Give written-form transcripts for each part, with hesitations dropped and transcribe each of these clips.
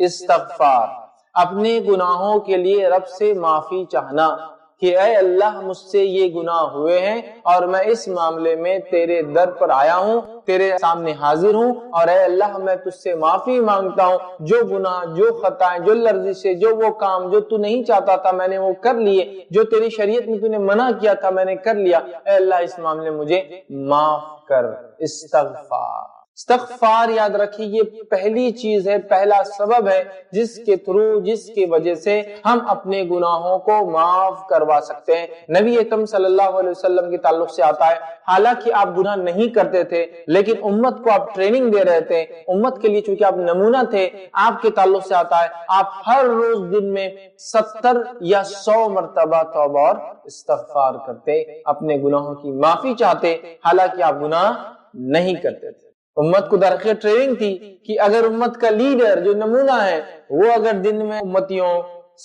استغفار، اپنے گناہوں کے لیے رب سے معافی چاہنا کہ اے اللہ مجھ سے یہ گناہ ہوئے ہیں اور میں اس معاملے میں تیرے در پر آیا ہوں، تیرے سامنے حاضر ہوں، اور اے اللہ میں تجھ سے معافی مانگتا ہوں، جو گناہ، جو خطائیں، جو لرزشیں، جو وہ کام جو تو نہیں چاہتا تھا میں نے وہ کر لیے، جو تیری شریعت میں تو نے منع کیا تھا میں نے کر لیا، اے اللہ اس معاملے مجھے معاف کر۔ استغفار، استغفار یاد رکھیے یہ پہلی چیز ہے، پہلا سبب ہے جس کے تھرو، جس کی وجہ سے ہم اپنے گناہوں کو معاف کروا سکتے ہیں۔ نبی اکرم صلی اللہ علیہ وسلم کے تعلق سے آتا ہے، حالانکہ آپ گناہ نہیں کرتے تھے لیکن امت کو آپ ٹریننگ دے رہے تھے، امت کے لیے چونکہ آپ نمونہ تھے، آپ کے تعلق سے آتا ہے آپ ہر روز دن میں 70 یا 100 مرتبہ توبہ اور استغفار کرتے، اپنے گناہوں کی معافی چاہتے، حالانکہ آپ گناہ نہیں کرتے تھے۔ امت کو درخیر ٹریننگ تھی کہ اگر امت کا لیڈر جو نمونہ ہے وہ اگر دن میں امتیوں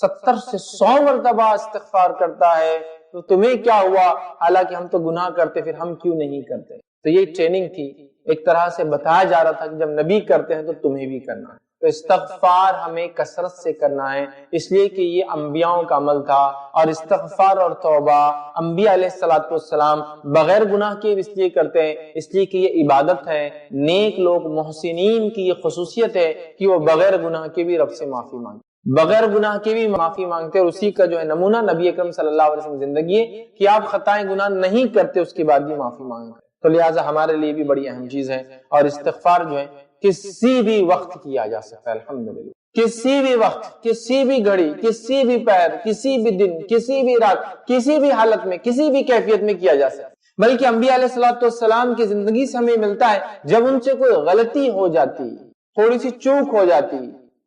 70 سے 100 مرتبہ استغفار کرتا ہے تو تمہیں کیا ہوا، حالانکہ ہم تو گناہ کرتے، پھر ہم کیوں نہیں کرتے؟ تو یہ ٹریننگ تھی، ایک طرح سے بتایا جا رہا تھا کہ جب نبی کرتے ہیں تو تمہیں بھی کرنا ہے۔ تو استغفار ہمیں کثرت سے کرنا ہے، اس لیے کہ یہ انبیاءوں کا عمل تھا، اور استغفار اور توبہ انبیاء علیہ السلام بغیر گناہ کے اس لیے کرتے ہیں، اس لیے کہ یہ عبادت ہے۔ نیک لوگ، محسنین کی یہ خصوصیت ہے کہ وہ بغیر گناہ کے بھی رب سے معافی مانگتے، بغیر گناہ کے بھی معافی مانگتے، اور اسی کا جو ہے نمونہ نبی اکرم صلی اللہ علیہ وسلم زندگی ہے کہ آپ خطائیں گناہ نہیں کرتے اس کے بعد بھی معافی مانگتے۔ تو لہٰذا ہمارے لیے بھی بڑی اہم چیز ہے، اور استغفار جو ہے کسی بھی وقت کیا جا سکتا ہے، الحمدللہ، کسی بھی وقت، کسی بھی گھڑی، کسی بھی پیر، کسی بھی دن، کسی بھی رات، کسی بھی حالت میں، کسی بھی کیفیت میں کیا جا سکتا ہے۔ بلکہ انبیاء علیہ السلام کی زندگی سے ہمیں ملتا ہے جب ان سے کوئی غلطی ہو جاتی، تھوڑی سی چوک ہو جاتی،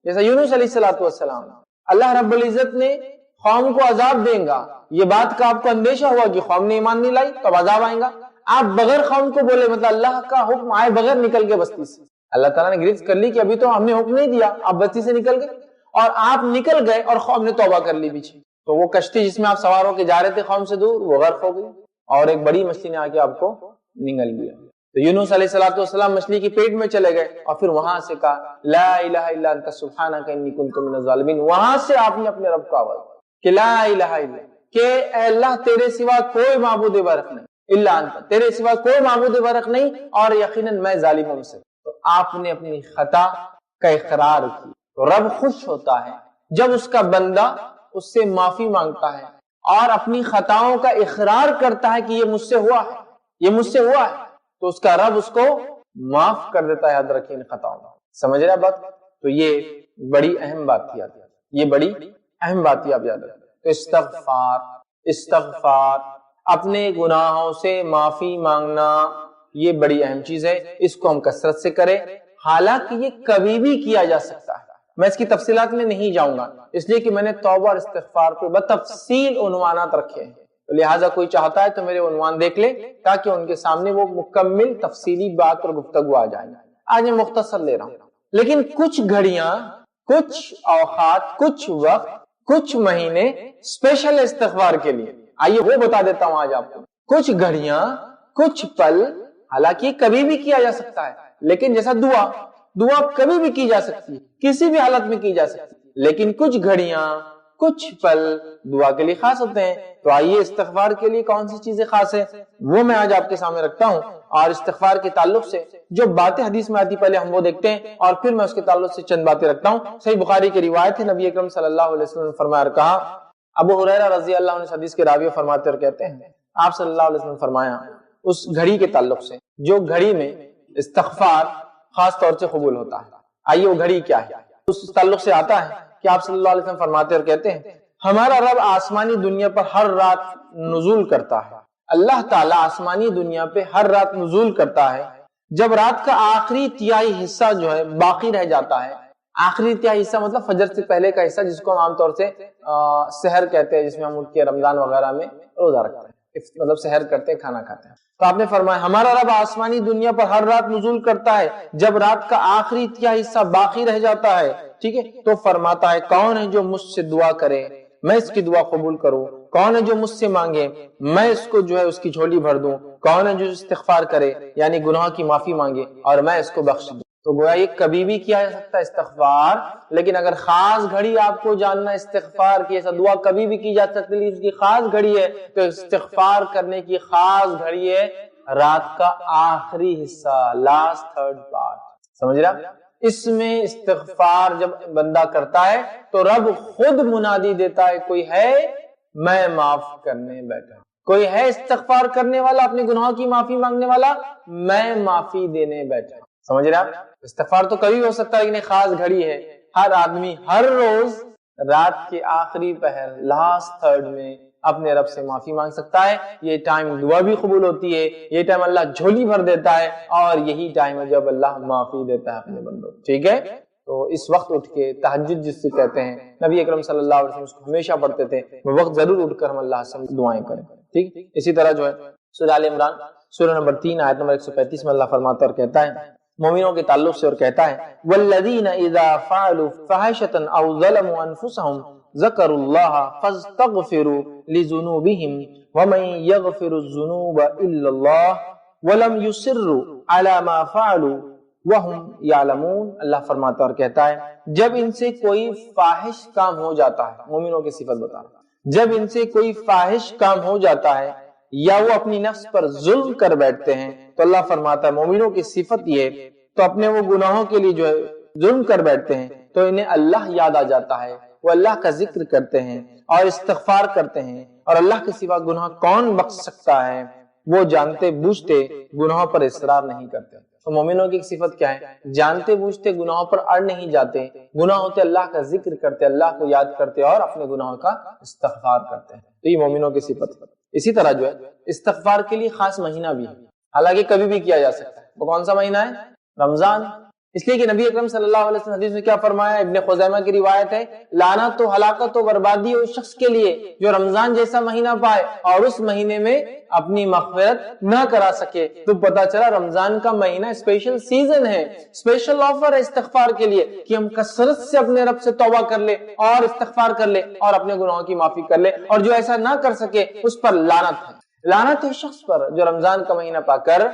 جیسا یونس علیہ السلام، اللہ رب العزت نے قوم کو عذاب دیں گا، یہ بات کا آپ کو اندیشہ ہوا کہ قوم نے ایمان نہیں لائی تو عذاب آئیں گا، آپ بغیر قوم کو بولے، مطلب اللہ کا حکم آئے بغیر نکل کے بستی سے، اللہ تعالیٰ نے گرفت کر لی کہ ابھی تو ہم نے حکم نہیں دیا، آپ بستی سے نکل گئے، اور آپ نکل گئے اور قوم نے توبہ کر لی پیچھے، تو وہ کشتی جس میں آپ سوار ہو کے جا رہے تھے قوم سے دور، وہ غرق ہو گئی، اور ایک بڑی مچھلی نے آ کے آپ کو نگل لیا۔ تو یونس علیہ السلام مچھلی کے پیٹ میں چلے گئے، اور پھر وہاں سے کہا لا الہ الا انت سبحانک انی کنت من الظالمین، وہاں سے آپ نے اپنے رب کو آواز کہ لا الہ الا، کہ اے اللہ تیرے سوا کوئی معبود برحق نہیں، الا انت، تیرے سوا کوئی معبود برحق نہیں، اور یقیناً میں ظالم ہوں سے۔ تو آپ نے اپنی خطا کا اقرار کی، تو رب خوش ہوتا ہے جب اس کا بندہ اس سے معافی مانگتا ہے اور اپنی خطاؤں کا اقرار کرتا ہے کہ یہ مجھ سے ہوا ہے، یہ مجھ سے ہوا ہے، تو اس کا رب اس کو معاف کر دیتا ہے۔ یاد رکھیں ان خطاؤں، سمجھ رہے بات؟ تو یہ بڑی اہم بات تھی، یہ بڑی اہم بات تھی، آپ یاد رکھیں۔ تو استغفار، استغفار، اپنے گناہوں سے معافی مانگنا، یہ بڑی اہم چیز ہے، اس کو ہم کثرت سے کریں، حالانکہ یہ کبھی بھی کیا جا سکتا ہے۔ میں اس کی تفصیلات میں نہیں جاؤں گا، اس لیے کہ میں نے توبہ اور استغفار پہ بتفصیل عنوانات رکھے ہیں، لہٰذا کوئی چاہتا ہے تو میرے عنوان دیکھ لے تاکہ ان کے سامنے وہ مکمل تفصیلی بات اور گفتگو آ جائے۔ آج میں مختصر لے رہا ہوں، لیکن کچھ گھڑیاں، کچھ اوقات، کچھ وقت، کچھ مہینے اسپیشل استغفار کے لیے، آئیے وہ بتا دیتا ہوں آج آپ کو۔ کچھ گھڑیاں، کچھ پل، حالانکہ کبھی بھی کیا جا سکتا ہے، لیکن جیسا دعا کبھی بھی کی جا سکتی ہے، کسی بھی حالت میں کی جا سکتی ہے، لیکن کچھ گھڑیاں، کچھ پل دعا کے لیے خاص ہوتے ہیں۔ تو آئیے استغفار کے لیے کون سی چیزیں خاص ہیں وہ میں آج آپ کے سامنے رکھتا ہوں، اور استغفار کے تعلق سے جو باتیں حدیث میں آتی پہلے ہم وہ دیکھتے ہیں، اور پھر میں اس کے تعلق سے چند باتیں رکھتا ہوں۔ صحیح بخاری کی روایت ہے، نبی اکرم صلی اللہ علیہ وسلم نے فرمایا اور کہا، ابو ہریرہ رضی اللہ عنہ اس حدیث کے راوی فرماتے اور کہتے ہیں، آپ صلی اللہ علیہ وسلم نے فرمایا اس گھڑی کے تعلق سے جو گھڑی میں استغفار خاص طور سے قبول ہوتا ہے۔ آئیے وہ گھڑی کیا ہے، اس تعلق سے آتا ہے کہ آپ صلی اللہ علیہ وسلم فرماتے اور کہتے ہیں، ہمارا رب آسمانی دنیا پر ہر رات نزول کرتا ہے، اللہ تعالیٰ آسمانی دنیا پہ ہر رات نزول کرتا ہے، جب رات کا آخری تہائی حصہ جو ہے باقی رہ جاتا ہے، آخری تہائی حصہ مطلب فجر سے پہلے کا حصہ، جس کو ہم عام طور سے سحر کہتے ہیں، جس میں ہم اٹھ کے رمضان وغیرہ میں روزہ رکھتے ہیں، مطلب سحر کرتے ہیں، کھانا کھاتے ہیں۔ تو آپ نے فرمایا ہمارا رب آسمانی دنیا پر ہر رات نزول کرتا ہے جب رات کا آخری تہائی حصہ باقی رہ جاتا ہے، ٹھیک ہے، تو فرماتا ہے کون ہے جو مجھ سے دعا کرے میں اس کی دعا قبول کروں، کون ہے جو مجھ سے مانگے میں اس کو جو ہے اس کی جھولی بھر دوں، کون ہے جو استغفار کرے یعنی گناہ کی معافی مانگے اور میں اس کو بخش دوں۔ تو گویا یہ کبھی بھی کیا جا سکتا ہے استغفار، لیکن اگر خاص گھڑی آپ کو جاننا استغفار کی، ایسا دعا کبھی بھی کی جا سکتی ہے اس کی خاص گھڑی ہے، تو استغفار کرنے کی خاص گھڑی ہے رات کا آخری حصہ، لاسٹ تھرڈ پارٹ، سمجھ رہا؟ اس میں استغفار جب بندہ کرتا ہے تو رب خود منادی دیتا ہے، کوئی ہے میں معاف کرنے بیٹھا، کوئی ہے استغفار کرنے والا، اپنے گناہوں کی معافی مانگنے والا، میں معافی دینے بیٹھا، سمجھ رہے آپ؟ استغفار تو کبھی ہو سکتا ہے لیکن خاص گھڑی ہے، ہر آدمی ہر روز رات کے آخری پہر لاسٹ تھرڈ میں اپنے رب سے معافی مانگ سکتا ہے۔ یہ ٹائم دعا بھی قبول ہوتی ہے، یہ ٹائم اللہ جھولی بھر دیتا ہے، اور یہی ٹائم ہے جب اللہ معافی دیتا ہے اپنے بندوں، ٹھیک ہے؟ تو اس وقت اٹھ کے تہجد جس سے کہتے ہیں، نبی اکرم صلی اللہ علیہ وسلم اس کو ہمیشہ پڑھتے تھے، وہ وقت ضرور اٹھ کر ہم اللہ سے دعائیں کریں، ٹھیک؟ اسی طرح جو ہے سورہ آل عمران سورہ نمبر 3 آیت نمبر 135 میں اللہ فرماتا اور کہتا ہے مومنوں کے تعلق سے، اور کہتا ہے والذین اذا فعلوا فاحشۃ او ظلموا انفسهم ذکروا اللہ فاستغفروا لذنوبهم ومن یغفر الذنوب الا اللہ ولم یصروا علی ما فعلوا وهم یعلمون۔ اللہ فرماتا اور کہتا ہے جب ان سے کوئی فاحش کام ہو جاتا ہے، مومنوں کی صفت بتا رہا ہے، جب ان سے کوئی فاحش کام ہو جاتا ہے یا وہ اپنی نفس پر ظلم کر بیٹھتے ہیں، تو اللہ فرماتا ہے مومنوں کی صفت یہ، تو اپنے وہ گناہوں کے لیے جو ہے ظلم کر بیٹھتے ہیں تو انہیں اللہ یاد آ جاتا ہے، وہ اللہ کا ذکر کرتے ہیں اور استغفار کرتے ہیں، اور اللہ کے سوا گناہ کون بخش سکتا ہے، وہ جانتے بوجھتے گناہوں پر اصرار نہیں کرتے۔ تو مومنوں کی صفت کیا ہے؟ جانتے بوجھتے گناہوں پر اڑ نہیں جاتے، گناہ ہوتے اللہ کا ذکر کرتے، اللہ کو یاد کرتے اور اپنے گناہوں کا استغفار کرتے ہیں، تو یہ مومنوں کی صفت ہے۔ اسی طرح جو ہے استغفار کے لیے خاص مہینہ بھی ہے، حالانکہ کبھی بھی کیا جا سکتا ہے۔ وہ کون سا مہینہ ہے؟ رمضان، اس لیے کہ نبی اکرم صلی اللہ علیہ وسلم حدیث میں کیا فرمایا؟ ابن خزیمہ کی روایت ہے لعنت و ہلاکت و بربادی اس شخص کے لیے جو رمضان جیسا مہینہ پائے اور اس مہینے میں اپنی مغفرت نہ کرا سکے۔ تو پتا چلا رمضان کا مہینہ اسپیشل سیزن ہے، اسپیشل آفر ہے استغفار کے لیے کہ ہم کثرت سے اپنے رب سے توبہ کر لے اور استغفار کر لے اور اپنے گناہوں کی معافی کر لے، اور جو ایسا نہ کر سکے اس پر لعنت ہے، لعنت ہے شخص پر جو رمضان کا مہینہ پا کر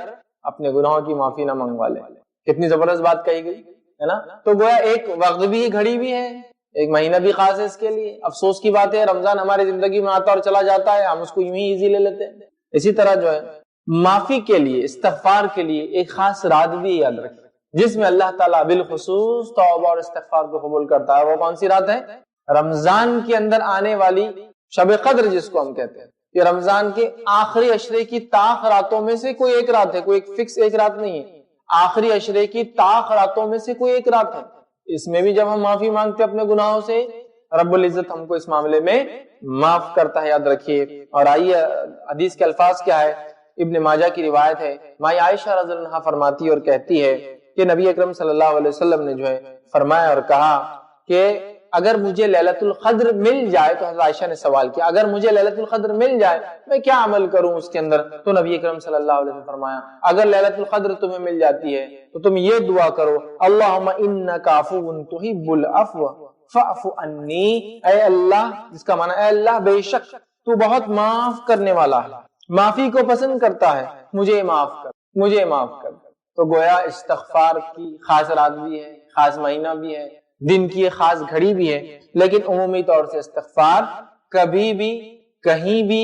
اپنے گناہوں کی معافی نہ منگوا لے۔ کتنی زبردست بات کہی گئی ہے نا؟ تو گویا ایک وقت بھی گھڑی بھی ہے، ایک مہینہ بھی خاص ہے اس کے لیے۔ افسوس کی بات ہے رمضان ہماری زندگی میں آتا اور چلا جاتا ہے، ہم اس کو یوں ہی ایزی لے لیتے ہیں۔ اسی طرح جو ہے معافی کے لیے، استغفار کے لیے ایک خاص رات بھی یاد رکھیں جس میں اللہ تعالیٰ بالخصوص توبہ اور استغفار کو قبول کرتا ہے۔ وہ کون سی رات ہے؟ رمضان کے اندر آنے والی شب قدر جس کو ہم کہتے ہیں، یہ رمضان کے آخری عشرے کی طاق راتوں میں سے کوئی ایک رات ہے، کوئی ایک فکس ایک رات نہیں ہے، آخری عشرے کی طاق راتوں میں سے کوئی ایک رات ہے۔ اس میں بھی جب ہم معافی مانگتے اپنے گناہوں سے، رب العزت ہم کو اس معاملے میں معاف کرتا ہے، یاد رکھیے۔ اور آئیے حدیث کے الفاظ کیا ہے، ابن ماجہ کی روایت ہے، مائی عائشہ رضی اللہ عنہا فرماتی اور کہتی ہے کہ نبی اکرم صلی اللہ علیہ وسلم نے جو ہے فرمایا اور کہا کہ اگر مجھے لیلۃ القدر مل جائے، تو حضرت عائشہ نے سوال کیا اگر مجھے لیلۃ القدر مل جائے میں کیا عمل کروں اس کے اندر؟ تو نبی اکرم صلی اللہ علیہ وسلم فرمایا اگر لیلۃ القدر تمہیں مل جاتی ہے تو تم یہ دعا کرو، اللہم انک عفو تحب العفو فاعف عنی، اے اللہ، جس کا معنی اے اللہ بے شک تو بہت معاف کرنے والا ہے، معافی کو پسند کرتا ہے، مجھے معاف کر، مجھے معاف کر۔ تو گویا استغفار کی خاص رات بھی ہے، خاص مہینہ بھی ہے، دن کی ایک خاص گھڑی بھی ہے، لیکن عمومی طور سے استغفار کبھی بھی کہیں بھی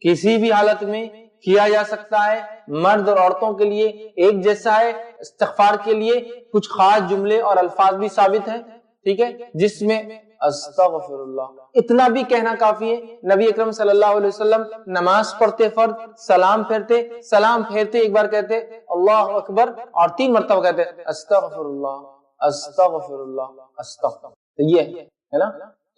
کسی بھی حالت میں کیا جا سکتا ہے۔ مرد اور عورتوں کے لیے ایک جیسا ہے، استغفار کے لیے کچھ خاص جملے اور الفاظ بھی ثابت ہیں، ٹھیک ہے، جس میں استغفر اللہ اتنا بھی کہنا کافی ہے۔ نبی اکرم صلی اللہ علیہ وسلم نماز پڑھتے فرض سلام پھیرتے ایک بار کہتے اللہ اکبر اور 3 مرتبہ کہتے استغفر اللہ استغفر اللہ استغفر، یہ ہے نا،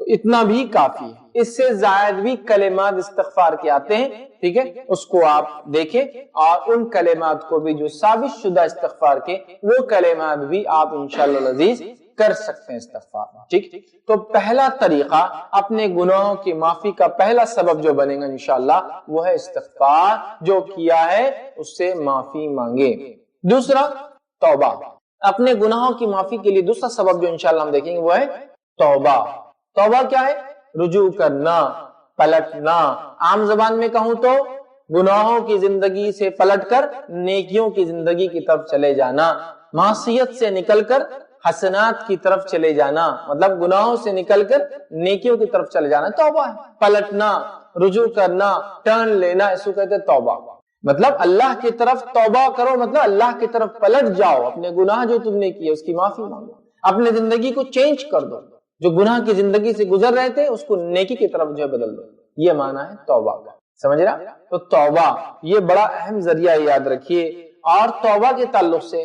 تو اتنا بھی کافی ہے۔ اس سے زائد بھی کلمات استغفار کے آتے ہیں، ٹھیک ہے، اس کو آپ دیکھیں اور ان کلمات کو بھی جو ثابت شدہ استغفار کے، وہ کلمات بھی آپ انشاءاللہ العزیز کر سکتے ہیں استغفار، ٹھیک۔ تو پہلا طریقہ اپنے گناہوں کی معافی کا پہلا سبب جو بنے گا انشاءاللہ وہ ہے استغفار، جو کیا ہے اس سے معافی مانگے۔ دوسرا توبہ، اپنے گناہوں کی معافی کے لیے دوسرا سبب جو انشاءاللہ ہم دیکھیں گے وہ ہے توبہ۔ توبہ کیا ہے؟ رجوع کرنا، پلٹنا، عام زبان میں کہوں تو گناہوں کی زندگی سے پلٹ کر نیکیوں کی زندگی کی طرف چلے جانا۔ معصیت سے نکل کر حسنات کی طرف چلے جانا، مطلب گناہوں سے نکل کر نیکیوں کی طرف چلے جانا توبہ ہے۔ پلٹنا، رجوع کرنا، ٹرن لینا، اس کو کہتے ہیں توبہ۔ مطلب اللہ کی طرف توبہ کرو، مطلب اللہ کی طرف پلٹ جاؤ، اپنے گناہ جو تم نے کیے اس کی معافی مانگو، اپنے زندگی کو چینج کر دو، جو گناہ کی زندگی سے گزر رہے تھے اس کو نیکی کی طرف جو ہے بدل دو، یہ معنی ہے توبہ کا، سمجھ رہا؟ تو توبہ یہ بڑا اہم ذریعہ ہے، یاد رکھیے۔ اور توبہ کے تعلق سے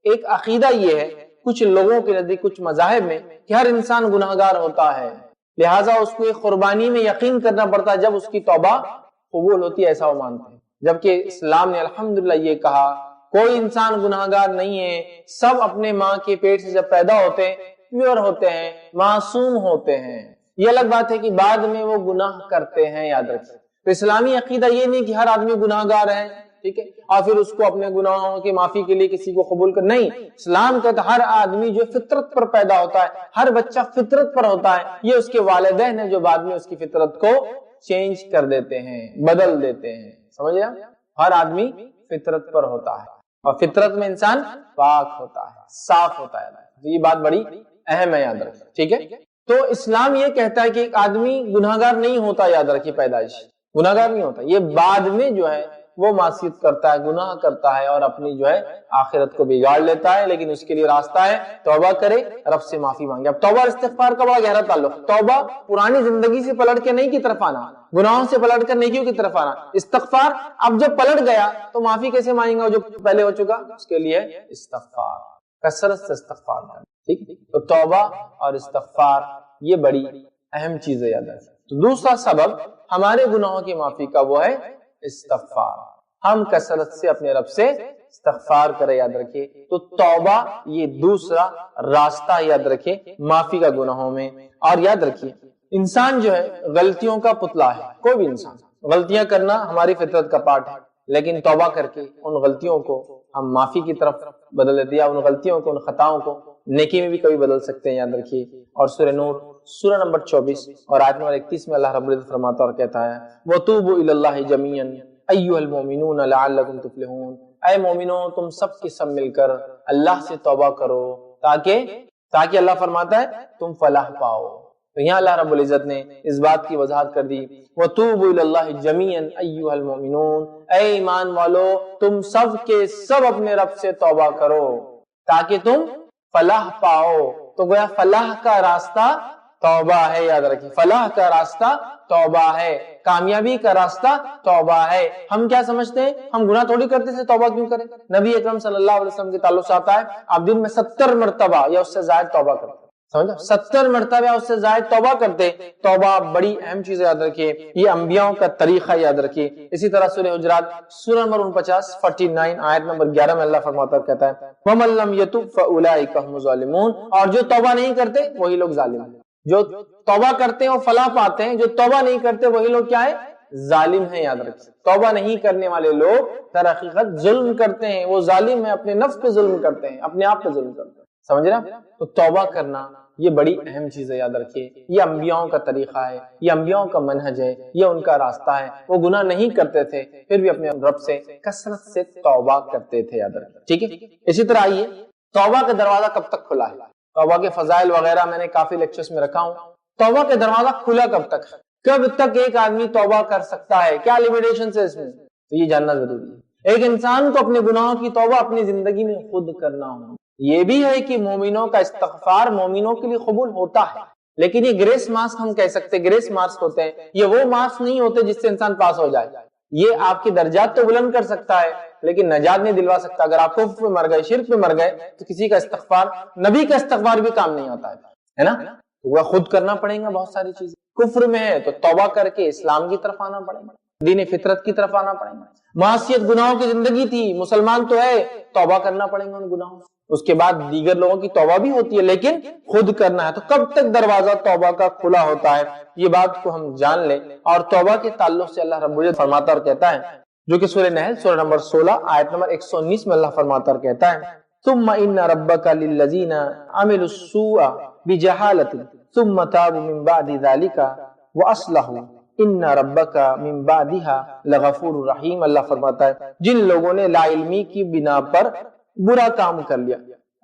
ایک عقیدہ یہ ہے کچھ لوگوں کے نزدیک، کچھ مذاہب میں، کہ ہر انسان گناہگار ہوتا ہے، لہٰذا اس کو ایک قربانی میں یقین کرنا پڑتا ہے جب اس کی توبہ قبول ہوتی ہے، ایسا وہ مانتے ہیں۔ جبکہ اسلام نے الحمدللہ یہ کہا کوئی انسان گناہگار نہیں ہے، سب اپنے ماں کے پیٹ سے جب پیدا ہوتے ہیں پیور ہوتے ہیں، معصوم ہوتے ہیں۔ یہ الگ بات ہے کہ بعد میں وہ گناہ کرتے ہیں، یاد رکھیں۔ تو اسلامی عقیدہ یہ نہیں کہ ہر آدمی گناہگار ہے، ٹھیک ہے، اور پھر اس کو اپنے گناہوں کی معافی کے لیے کسی کو قبول کر، نہیں، اسلام کہتا ہے ہر آدمی جو فطرت پر پیدا ہوتا ہے، ہر بچہ فطرت پر ہوتا ہے، یہ اس کے والدین ہیں جو بعد میں اس کی فطرت کو چینج کر دیتے ہیں، بدل دیتے ہیں، سمجھ رہے ہیں؟ ہر آدمی فطرت پر ہوتا ہے اور فطرت میں انسان پاک ہوتا ہے، صاف ہوتا ہے، تو یہ بات بڑی اہم ہے، یاد رکھیں، ٹھیک ہے۔ تو اسلام یہ کہتا ہے کہ ایک آدمی گناہگار نہیں ہوتا، یاد رکھیے، پیدائش گناہگار نہیں ہوتا، یہ بعد میں جو ہے وہ معصیت کرتا ہے، گناہ کرتا ہے اور اپنی جو ہے آخرت کو بگاڑ لیتا ہے، لیکن اس کے لیے راستہ ہے توبہ کرے، رب سے معافی مانگے۔ اب توبہ اور استغفار کا بڑا گہرا تعلق، توبہ پرانی زندگی سے پلٹ کے نئی کی طرف آنا، گناہوں سے پلٹ کر نیکیوں کی طرف آنا، استغفار اب جب پلٹ گیا تو معافی کیسے مانگے گا جو پہلے ہو چکا، اس کے لیے استغفار، کثرت سے استغفار کرنا، ٹھیک۔ تو توبہ اور استغفار یہ بڑی اہم چیز ہے، یاد رکھیں۔ تو دوسرا سبب ہمارے گناہوں کی معافی کا وہ ہے استغفار، ہم کثرت سے اپنے رب سے استغفار کریں، یاد رکھیں۔ تو توبہ یہ دوسرا راستہ، یاد رکھیں، معافی کا گناہوں میں۔ اور یاد رکھیں انسان جو ہے غلطیوں کا پتلا ہے، کوئی بھی انسان، غلطیاں کرنا ہماری فطرت کا پارٹ ہے، لیکن توبہ کر کے ان غلطیوں کو ہم معافی کی طرف بدل دیتے ہیں، ان غلطیوں کو، ان خطاؤں کو نیکی میں بھی کبھی بدل سکتے ہیں، یاد رکھیے۔ اور سورہ نور سورہ نمبر 24 اور آیت نمبر 31 میں اللہ رب العزت فرماتا اور کہتا ہے وَتُوبُوا إِلَى اللَّهِ جَمِيعًا أَيُّهَا الْمُؤْمِنُونَ لَعَلَّكُمْ تُفْلِحُونَ، اے مومنوں تم سب کے سب مل کر اللہ سے توبہ کرو تاکہ اللہ فرماتا ہے تم فلاح پاؤ۔ تو یہاں اللہ رب العزت نے اس بات کی وضاحت کر دی وَتُوبُوا إِلَى اللَّهِ جَمِيعًا أَيُّهَا الْمُؤْمِنُونَ، اے ایمان والو تم سب کے سب اپنے رب سے توبہ کرو تاکہ تم فلاح پاؤ۔ تو گویا فلاح کا راستہ توبہ ہے، یاد رکھیں، فلاح کا راستہ توبہ ہے، کامیابی کا راستہ توبہ ہے۔ ہم کیا سمجھتے ہیں ہم گناہ تھوڑی کرتے سے توبہ کیوں کریں؟ نبی اکرم صلی اللہ علیہ وسلم کے تعلق سے آتا ہے آپ دن میں 70 مرتبہ یا اس سے زائد توبہ کرتے، سمجھا، 70 مرتبہ یا اس سے زائد توبہ کرتے۔ توبہ بڑی اہم چیز ہے، یاد رکھیے، یہ انبیاء کا طریقہ، یاد رکھیے۔ اسی طرح سورہ حجرات سورہ نمبر 49 آیت نمبر 11 میں اللہ فرماتا کہتا ہے وَمَن لَّمْ يَتُبْ فَأُولَٰئِكَ هُمُ الظَّالِمُونَ، اور جو توبہ نہیں کرتے وہی لوگ ظالم ہیں۔ جو توبہ کرتے ہیں وہ فلاح پاتے ہیں، جو توبہ نہیں کرتے وہی لوگ کیا ہے؟ ظالم ہیں، یاد رکھیں۔ توبہ نہیں کرنے والے لوگ در حقیقت ظلم کرتے ہیں، وہ ظالم ہیں، اپنے نفس پہ ظلم کرتے ہیں، اپنے آپ پہ ظلم کرتے ہیں، سمجھ رہے ہیں؟ تو توبہ کرنا یہ بڑی اہم چیز ہے، یاد رکھیے، یہ انبیاء کا طریقہ ہے، یہ انبیاء کا منہج ہے، یہ ان کا راستہ ہے۔ وہ گناہ نہیں کرتے تھے پھر بھی اپنے رب سے کثرت سے توبہ کرتے تھے، یاد رکھیں، ٹھیک ہے۔ اسی طرح آئیے توبہ کا دروازہ کب تک کھلا ہے؟ توبہ کے فضائل وغیرہ میں نے کافی لیکچرز میں رکھا ہوں۔ توبہ کا دروازہ کھلا کب تک ہے؟ کب تک ایک آدمی توبہ کر سکتا ہے؟ کیا لیمیٹیشنز ہے اس میں؟ تو یہ جاننا ضروری ہے۔ ایک انسان کو اپنے گناہوں کی توبہ اپنی زندگی میں خود کرنا ہو۔ یہ بھی ہے کہ مومنوں کا استغفار مومنوں کے لیے قبول ہوتا ہے، لیکن یہ گریس مارکس ہم کہہ سکتے، گریس مارکس ہوتے ہیں، یہ وہ مارکس نہیں ہوتے جس سے انسان پاس ہو جائے۔ یہ آپ کی درجات تو بلند کر سکتا ہے لیکن نجات نہیں دلوا سکتا۔ اگر آپ کفر پہ مر گئے، شرک پہ مر گئے تو کسی کا استغفار، نبی کا استغفار بھی کام نہیں آتا ہے نا؟ وہ خود کرنا پڑے گا بہت ساری چیزیں۔ کفر میں ہے تو توبہ کر کے اسلام کی طرف آنا پڑے گا، دین فطرت کی طرف آنا پڑے گا۔ معصیت گناہوں کی زندگی تھی، مسلمان تو ہے، توبہ کرنا پڑے گا ان گناہوں سے۔ اس کے بعد دیگر لوگوں کی توبہ بھی ہوتی ہے لیکن خود کرنا ہے۔ تو کب تک دروازہ توبہ کا کھلا ہوتا ہے، یہ بات کو ہم جان لیں۔ اور توبہ کے تعلق سے اللہ رب العزت فرماتا اور کہتا ہے، جو کہ سورہ نحل سورہ نمبر 16 آیت نمبر 119 میں اللہ فرماتا اور کہتا ہے ثم ان ربک للذین عملوا السوء بجہالۃ ثم تابوا من بعد ذلک واصلحوا ان ربک من بعدها لغفور رحیم۔ اللہ فرماتا ہے جن لوگوں نے لا علمی کی بنا پر برا کام کر لیا،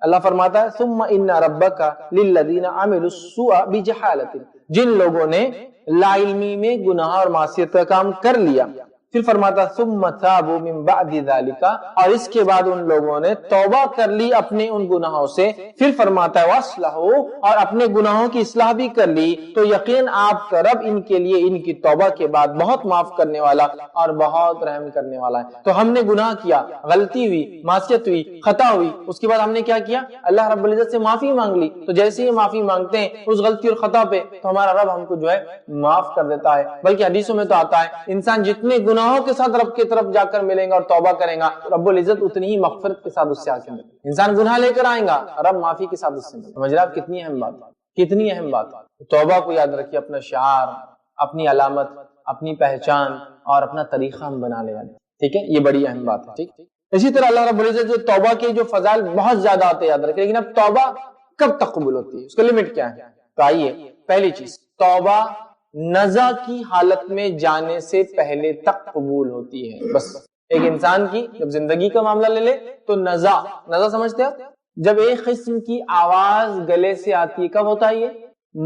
اللہ فرماتا ہے ثم ان ربک للذین عملوا السوء بجہالۃ، جن لوگوں نے لا علمی میں گناہ اور معصیت کا کام کر لیا، پھر فرماتا ثم تابوا من بعد ذلك، اور اس کے بعد ان لوگوں نے توبہ کر لی اپنے ان گناہوں سے، پھر فرماتا ہے واصلحوا، اور اپنے گناہوں کی اصلاح بھی کر لی، تو یقین آپ کا رب ان کے لیے ان کی توبہ کے بعد بہت معاف کرنے والا اور بہت رحم کرنے والا ہے۔ تو ہم نے گناہ کیا، غلطی ہوئی، معصیت ہوئی، خطا ہوئی، اس کے بعد ہم نے کیا کیا؟ اللہ رب العزت سے معافی مانگ لی۔ تو جیسے ہی معافی مانگتے ہیں اس غلطی اور خطا پہ، تو ہمارا رب ہم کو جو ہے معاف کر دیتا ہے۔ بلکہ حدیثوں میں تو آتا ہے انسان جتنے گناہوں کے ساتھ رب کی طرف جا کر ملیں گا اور توبہ کریں گا، رب العزت اتنی ہی مغفرت کے ساتھ اس سے آگے ملے گا۔ انسان گناہ لے کر آئیں گا، رب معافی کے ساتھ اس سے ملے گا۔ سمجھ رہے آپ کتنی اہم بات ہے، کتنی اہم بات ہے۔ توبہ کو یاد رکھیے، اپنا شعار، اپنی علامت، اپنی پہچان اور اپنا طریقہ ہم بنا لیں، ٹھیک ہے؟ یہ بڑی اہم بات ہے، ٹھیک۔ اسی طرح اللہ رب العزت جو توبہ کے جو فضائل بہت زیادہ آتے یاد رکھیں، لیکن اب توبہ کب تک قبول ہوتی ہے، اس کا لمٹ کیا ہے؟ تو آئیے، پہلی چیز، توبہ نزع کی حالت میں جانے سے پہلے تک قبول ہوتی ہے۔ بس ایک انسان کی جب زندگی کا معاملہ لے لے تو نزع سمجھتے ہیں، جب ایک قسم کی آواز گلے سے آتی ہے، کب ہوتا ہے یہ؟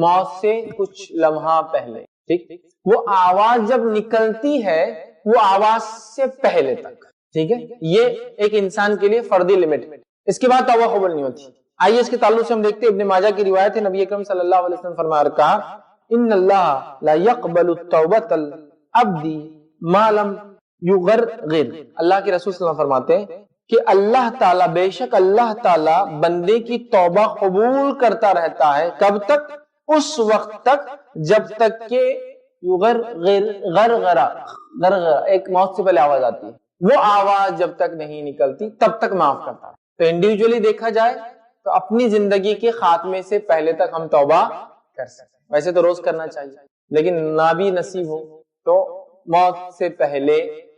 موت سے کچھ لمحہ پہلے، ٹھیک۔ وہ آواز جب نکلتی ہے وہ آواز سے پہلے تک، ٹھیک ہے، یہ ایک انسان کے لیے فردی لمٹ، اس کے بعد توبہ قبول نہیں ہوتی۔ آئیے اس کے تعلق سے ہم دیکھتے ہیں، ابن ماجہ کی روایت ہے، نبی اکرم صلی اللہ علیہ وسلم فرمایا اور کہا ان اللہ لا يقبل التوبۃ العبد ما لم یغرغر، اللہ کے رسول صلی اللہ علیہ وسلم فرماتے ہیں کہ اللہ تعالیٰ، بے شک اللہ تعالیٰ بندے کی توبہ قبول کرتا رہتا ہے، کب تک؟ اس وقت تک جب تک کہ غرغرہ، ایک موت سے پہلے آواز آتی ہے، وہ آواز جب تک نہیں نکلتی تب تک معاف کرتا ہے۔ تو انڈیویجولی دیکھا جائے تو اپنی زندگی کے خاتمے سے پہلے تک ہم توبہ کر سکتے ہیں، ویسے تو روز کرنا چاہیے، لیکن نہ بھی نصیب ہو تو موت سے پہلے،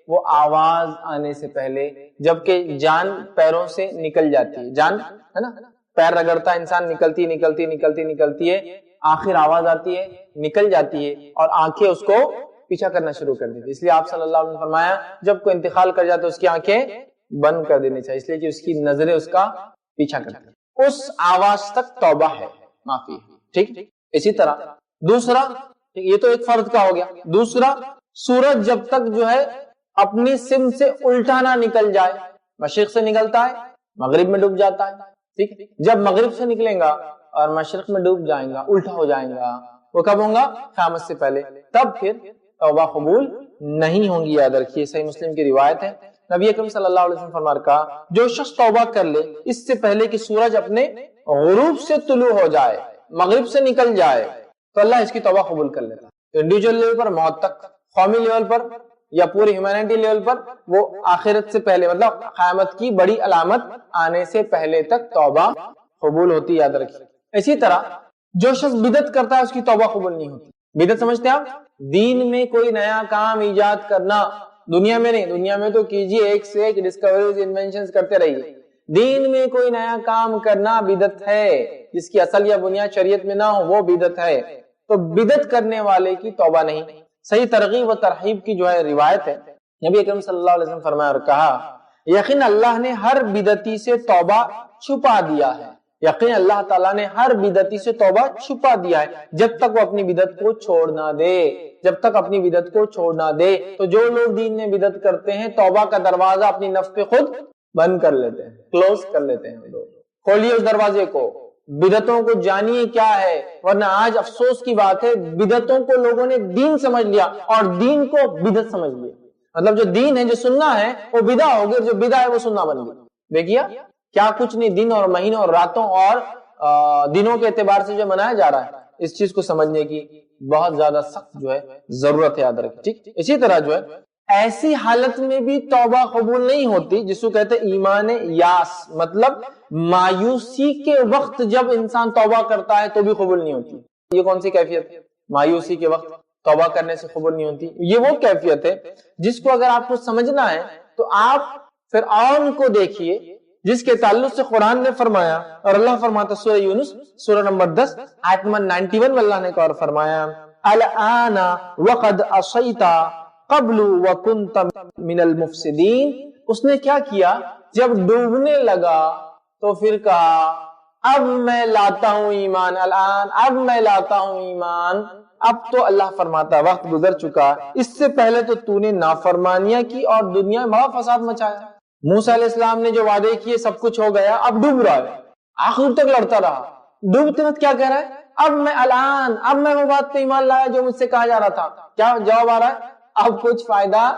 وہ آواز آنے سے پہلے، جبکہ جان پیروں سے نکل جاتی ہے، جان ہے نا، پیر رگڑتا انسان، نکلتی ہے، آخر آواز آتی ہے، نکل جاتی ہے اور آنکھیں اس کو پیچھا کرنا شروع کر دیتی ہے۔ اس لیے آپ صلی اللہ علیہ وسلم نے فرمایا جب کوئی انتقال کر جاتا ہے اس کی آنکھیں بند کر دینی چاہیے، اس لیے کہ اس کی نظریں اس کا پیچھا کرتی ہیں۔ اس آواز تک توبہ ہے، معافی ہے، ٹھیک۔ اسی طرح دوسرا، یہ تو ایک فرد کا ہو گیا، دوسرا، سورج جب تک جو ہے اپنی سمت سے الٹا نہ نکل جائے، مشرق سے نکلتا ہے مغرب میں ڈوب جاتا ہے، ٹھیک، جب مغرب سے نکلیں گا اور مشرق میں ڈوب جائیں گا، الٹا ہو جائیں گا، وہ کب ہوں گا؟ قیامت سے پہلے، تب پھر توبہ قبول نہیں ہوں گی، یاد رکھیے۔ صحیح مسلم کی روایت ہے، نبی اکرم صلی اللہ علیہ وسلم فرمایا کہا جو شخص توبہ کر لے اس سے پہلے کہ سورج اپنے غروب سے طلوع ہو جائے، مغرب سے نکل جائے، تو اللہ اس کی توبہ قبول کر لیتا ہے۔ انڈیویجول لیول پر موت تک، قومی لیول پر یا پوری ہیومینٹی لیول پر، وہ آخرت سے پہلے، مطلب قیامت کی بڑی علامت آنے سے پہلے تک توبہ قبول ہوتی، یاد رکھیے۔ اسی طرح جو شخص بدعت کرتا ہے اس کی توبہ قبول نہیں ہوتی۔ بدعت سمجھتے ہیں آپ؟ دین میں کوئی نیا کام ایجاد کرنا، دنیا میں نہیں، دنیا میں تو کیجئے، ایک سے ایک ڈسکوریز، انوینشنز کرتے رہیے، دین میں کوئی نیا کام کرنا بدعت ہے، جس کی اصل یا بنیاد شریعت میں نہ ہو وہ بدعت ہے۔ تو بدعت کرنے والے کی توبہ نہیں۔ صحیح ترغیب و ترہیب کی جو ہے روایت ہے، نبی اکرم صلی اللہ علیہ وسلم فرمایا اور کہا یقین اللہ نے ہر بدعتی سے توبہ چھپا دیا ہے، یقین اللہ تعالیٰ نے ہر بدعتی سے توبہ چھپا دیا ہے، جب تک وہ اپنی بدعت کو چھوڑ نہ دے، جب تک اپنی بدعت کو چھوڑ نہ دے۔ تو جو لوگ دین میں بدعت کرتے ہیں توبہ کا دروازہ اپنی نفس پہ خود بند کر لیتے ہیں، کلوز کر لیتے ہیں، کھولیے اس دروازے کو، بدعتوں کو جانیے کیا ہے، ورنہ آج افسوس کی بات ہے بدعتوں کو لوگوں نے دین سمجھ لیا اور دین کو بدعت سمجھ لیا، مطلب جو دین ہے، جو سننا ہے وہ بدعت ہو گئی، جو بدعت ہے وہ سننا بن گئی۔ دیکھیے کیا کچھ نہیں دن اور مہینوں اور راتوں اور دنوں کے اعتبار سے جو منایا جا رہا ہے، اس چیز کو سمجھنے کی بہت زیادہ سخت جو ہے ضرورت ہے، یاد رکھیں، ٹھیک۔ اسی طرح جو ہے ایسی حالت میں بھی توبہ قبول نہیں ہوتی جس کو کہتے ہیں ایمان یاس، مطلب مایوسی کے وقت جب انسان توبہ کرتا ہے تو بھی قبول نہیں ہوتی۔ یہ کون سی کیفیت ہے؟ مایوسی کے وقت توبہ کرنے سے قبول نہیں ہوتی۔ یہ وہ کیفیت ہے جس کو اگر آپ کو سمجھنا ہے تو آپ فرعون کو دیکھیے، جس کے تعلق سے قرآن نے فرمایا اور اللہ فرماتا سورہ یونس سورہ نمبر 10 آیت نمبر 91 میں اللہ نے اور فرمایا الآن وقد عصیت قبل وکنت من المفسدین، اس نے کیا کیا؟ جب ڈوبنے لگا تو پھر کہا اب میں لاتا ہوں ایمان، الان اب میں لاتا ہوں ایمان۔ اب تو اللہ فرماتا وقت گزر چکا، اس سے پہلے تو تو نے نافرمانیاں کی اور دنیا میں بڑا فساد مچایا۔ موسیٰ علیہ السلام نے جو وعدے کیے سب کچھ ہو گیا، اب ڈوب رہا ہے، آخر تک لڑتا رہا، ڈوبتے وقت کیا کہہ رہا ہے؟ اب میں الان، اب میں وہ بات پہ ایمان لایا جو مجھ سے کہا جا رہا تھا۔ کیا جواب آ رہا ہے؟ اب کچھ فائدہ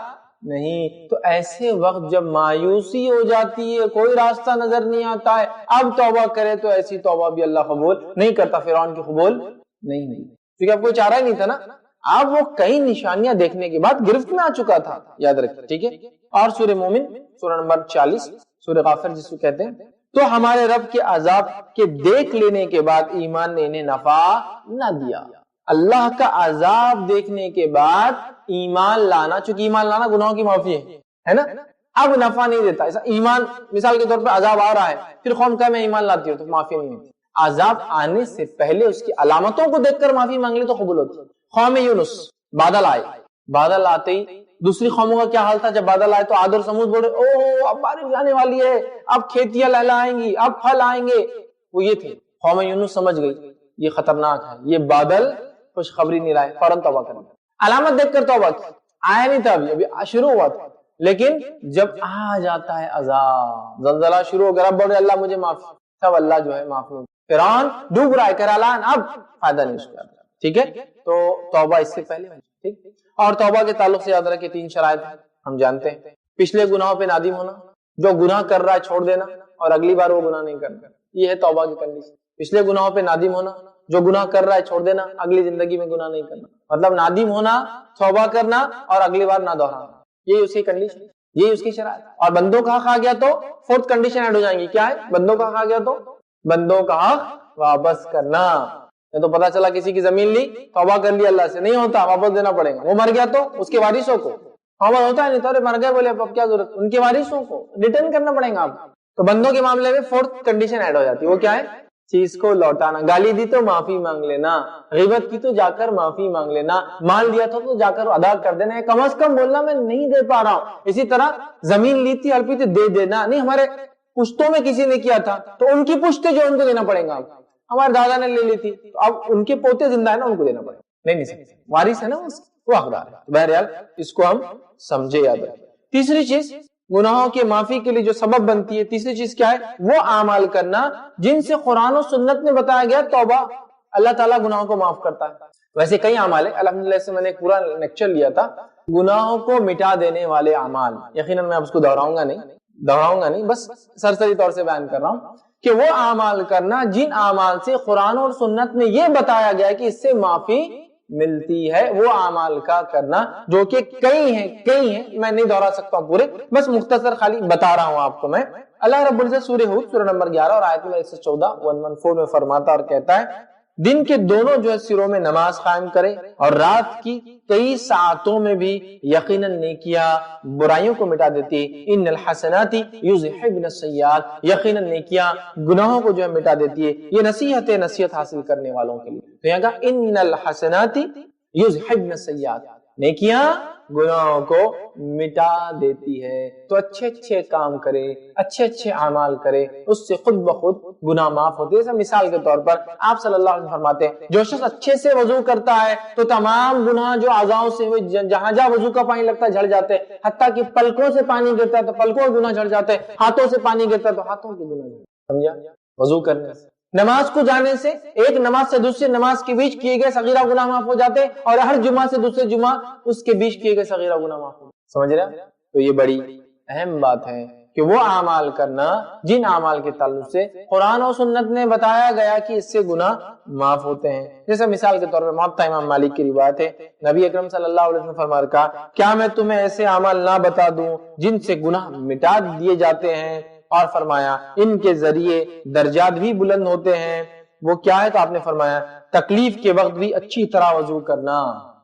نہیں۔ تو ایسے وقت جب مایوسی ہو جاتی ہے، کوئی راستہ نظر نہیں آتا ہے، اب توبہ کرے تو ایسی توبہ بھی اللہ قبول نہیں کرتا، فرعون کی قبول نہیں ہوئی، کیونکہ اب کوئی چارہ ہی نہیں تھا نا۔ اب وہ کئی نشانیاں دیکھنے کے بعد گرفت میں آ چکا تھا، یاد رکھیں، ٹھیک ہے۔ اور سورہ مومن سورہ نمبر 40، سورہ غافر جس کو کہتے ہیں، تو ہمارے رب کے عذاب کے دیکھ لینے کے بعد ایمان نے انہیں نفع نہ دیا۔ اللہ کا عذاب دیکھنے کے بعد ایمان لانا، چونکہ ایمان لانا گناہوں کی معافی ہے نا، اب نفع نہیں دیتا۔ ایسا ایمان مثال کے طور پہ عذاب آ رہا ہے، پھر قوم کہے میں ایمان لاتی ہوں تو معافی نہیں ہوتی۔ عذاب آنے سے پہلے اس کی علامتوں کو دیکھ کر معافی مانگ لے تو قبول ہوتی۔ قوم یونس، بادل آئے، بادل آتے ہی دوسری قوموں کا کیا حال تھا؟ جب بادل آئے تو عاد اور سمود بولے اوہ اب بارش آنے والی ہے، اب کھیتیاں لہلائیں گی، اب پھل آئیں گے۔ وہ یہ تھے، قوم یونس سمجھ گئی یہ خطرناک ہے، یہ بادل خوشخبری نہیں لائے، فوراً توبہ کر لیا، علامت دیکھ کر توبہ کی۔ آیا نہیں تھا، ابھی شروع ہوا تھا، لیکن جب آ جاتا ہے عذاب، زلزلہ شروع ہو گیا، رب بولے اللہ مجھے معاف، تب اللہ جو ہے معاف ہو۔ فرعون ڈوب رہا ہے، کرالان، اب فائدہ نہیں اس کا، ٹھیک ہے۔ تو توبہ اس سے پہلے، ٹھیک۔ اور توبہ کے تعلق سے یاد رکھیں 3 شرائط ہم جانتے ہیں۔ پچھلے گناہوں پہ نادم ہونا، جو گناہ کر رہا ہے چھوڑ دینا اور اگلی بار وہ گناہ نہیں کرنا، یہ ہے توبہ کی کنڈیشن۔ پچھلے گناہوں پہ نادم ہونا، جو گناہ کر رہا ہے چھوڑ دینا، اگلی زندگی میں گناہ نہیں کرنا، مطلب نادم ہونا، توبہ کرنا اور اگلی بار نہ دہرانا، یہی اس کی کنڈیشن، یہی اس کی شرائط۔ اور بندوں کا حق آ گیا تو 4th کنڈیشن ایڈ ہو جائیں گی، کیا ہے؟ بندوں کا حق آ گیا تو بندوں کا حق واپس کرنا۔ تو پتا چلا کسی کی زمین لی، توبہ کر لی، اللہ سے نہیں ہوتا، واپس دینا پڑے گا۔ وہ مر گیا تو اس کے وارثوں کو، ہوتا ہے نہیں تو مر گئے بولے اب کیا ضرورت، ان کے وارثوں کو ریٹرن کرنا پڑے گا آپ۔ تو بندوں کے معاملے میں 4th کنڈیشن ایڈ ہو جاتی ہے، وہ کیا ہے؟ چیز کو لوٹانا، گالی دی تو معافی مانگ لینا، غیبت کی تو جا کر معافی مانگ لینا، مال دیا تھا تو جا کر ادا کر دینا، کم از کم بولنا میں نہیں دے پا رہا ہوں۔ اسی طرح زمین لی تھی ہڑپی تھی، دے دینا نہیں، ہمارے پشتوں میں کسی نے کیا تھا تو ان کی پشتے جو ان کو دینا پڑے گا، ہمارے دادا نے لے لی تھی تو اب ان کے پوتے زندہ ہے نا، ان کو دینا پڑے گا، نہیں سکتے، وارث ہے نا وہ حقدار ہے۔ بہرحال اس کو ہم سمجھے، یاد رکھیں۔ تیسری چیز گناہوں کے معافی کے لیے جو سبب بنتی ہے، تیسری چیز کیا ہے؟ وہ اعمال کرنا جن سے قرآن و سنت میں بتایا گیا توبہ اللہ تعالیٰ گناہوں کو معاف کرتا ہے۔ ویسے کئی اعمال ہیں، الحمدللہ سے میں نے ایک پورا لیکچر لیا تھا گناہوں کو مٹا دینے والے اعمال، یقیناً میں اب اس کو دہراؤں گا نہیں، بس سرسری طور سے بیان کر رہا ہوں کہ وہ اعمال کرنا جن اعمال سے قرآن اور سنت میں یہ بتایا گیا ہے کہ اس سے معافی ملتی ہے، وہ اعمال کا کرنا، جو کہ کئی ہیں، میں نہیں دہرا سکتا ہوں پورے، بس مختصر خالی بتا رہا ہوں آپ کو میں۔ اللہ رب العزت سورہ ہود سورہ نمبر 11 اور آیت نمبر 114 114 میں فرماتا اور کہتا ہے دن کے دونوں جو ہے سروں میں نماز قائم کرے اور رات کی کئی ساعتوں میں بھی یقیناً نیکیاں برائیوں کو مٹا دیتی، ان الحسنات یذہبن السیئات، یقیناً نیکیاں گناہوں کو جو ہے مٹا دیتی ہے۔ یہ نصیحت حاصل کرنے والوں کے لیے، تو یہاں کہا ان الحسنات یذہبن السیئات، نیکیاں گناہوں کو مٹا دیتی ہے۔ تو اچھے کام کرے، اچھے اعمال کرے، اس سے خود بخود گناہ معاف ہوتے ہیں۔ جیسے مثال کے طور پر آپ صلی اللہ علیہ وسلم فرماتے ہیں جو شخص اچھے سے وضو کرتا ہے تو تمام گناہ جو اعضاؤں سے ہوئے، جہاں وضو کا پانی لگتا ہے جھڑ جاتے ہیں، حتیٰ کہ پلکوں سے پانی گرتا ہے تو پلکوں کے گناہ جھڑ جاتے ہیں، ہاتھوں سے پانی گرتا ہے تو ہاتھوں کے گناہ، سمجھا؟ وضو کرنے سے، نماز کو جانے سے، ایک نماز سے دوسری نماز کے بیچ کیے گئے صغیرہ گناہ معاف ہو جاتے، اور ہر جمعہ سے دوسرے جمعہ اس کے بیچ کیے گئے صغیرہ گناہ معاف ہو جاتے، سمجھ رہے ہیں؟ تو یہ بڑی اہم بات ہے کہ وہ اعمال کرنا جن اعمال کے تعلق سے قرآن و سنت نے بتایا گیا کہ اس سے گناہ معاف ہوتے ہیں۔ جیسے مثال کے طور پر موطا امام مالک کی روایت ہے، نبی اکرم صلی اللہ علیہ وسلم فرمایا کہا کیا میں تمہیں ایسے اعمال نہ بتا دوں جن سے گناہ مٹا دیے جاتے ہیں، اور فرمایا ان کے ذریعے درجات بھی بلند ہوتے ہیں۔ وہ کیا ہے؟ تو آپ نے فرمایا تکلیف کے وقت بھی اچھی طرح وضو کرنا،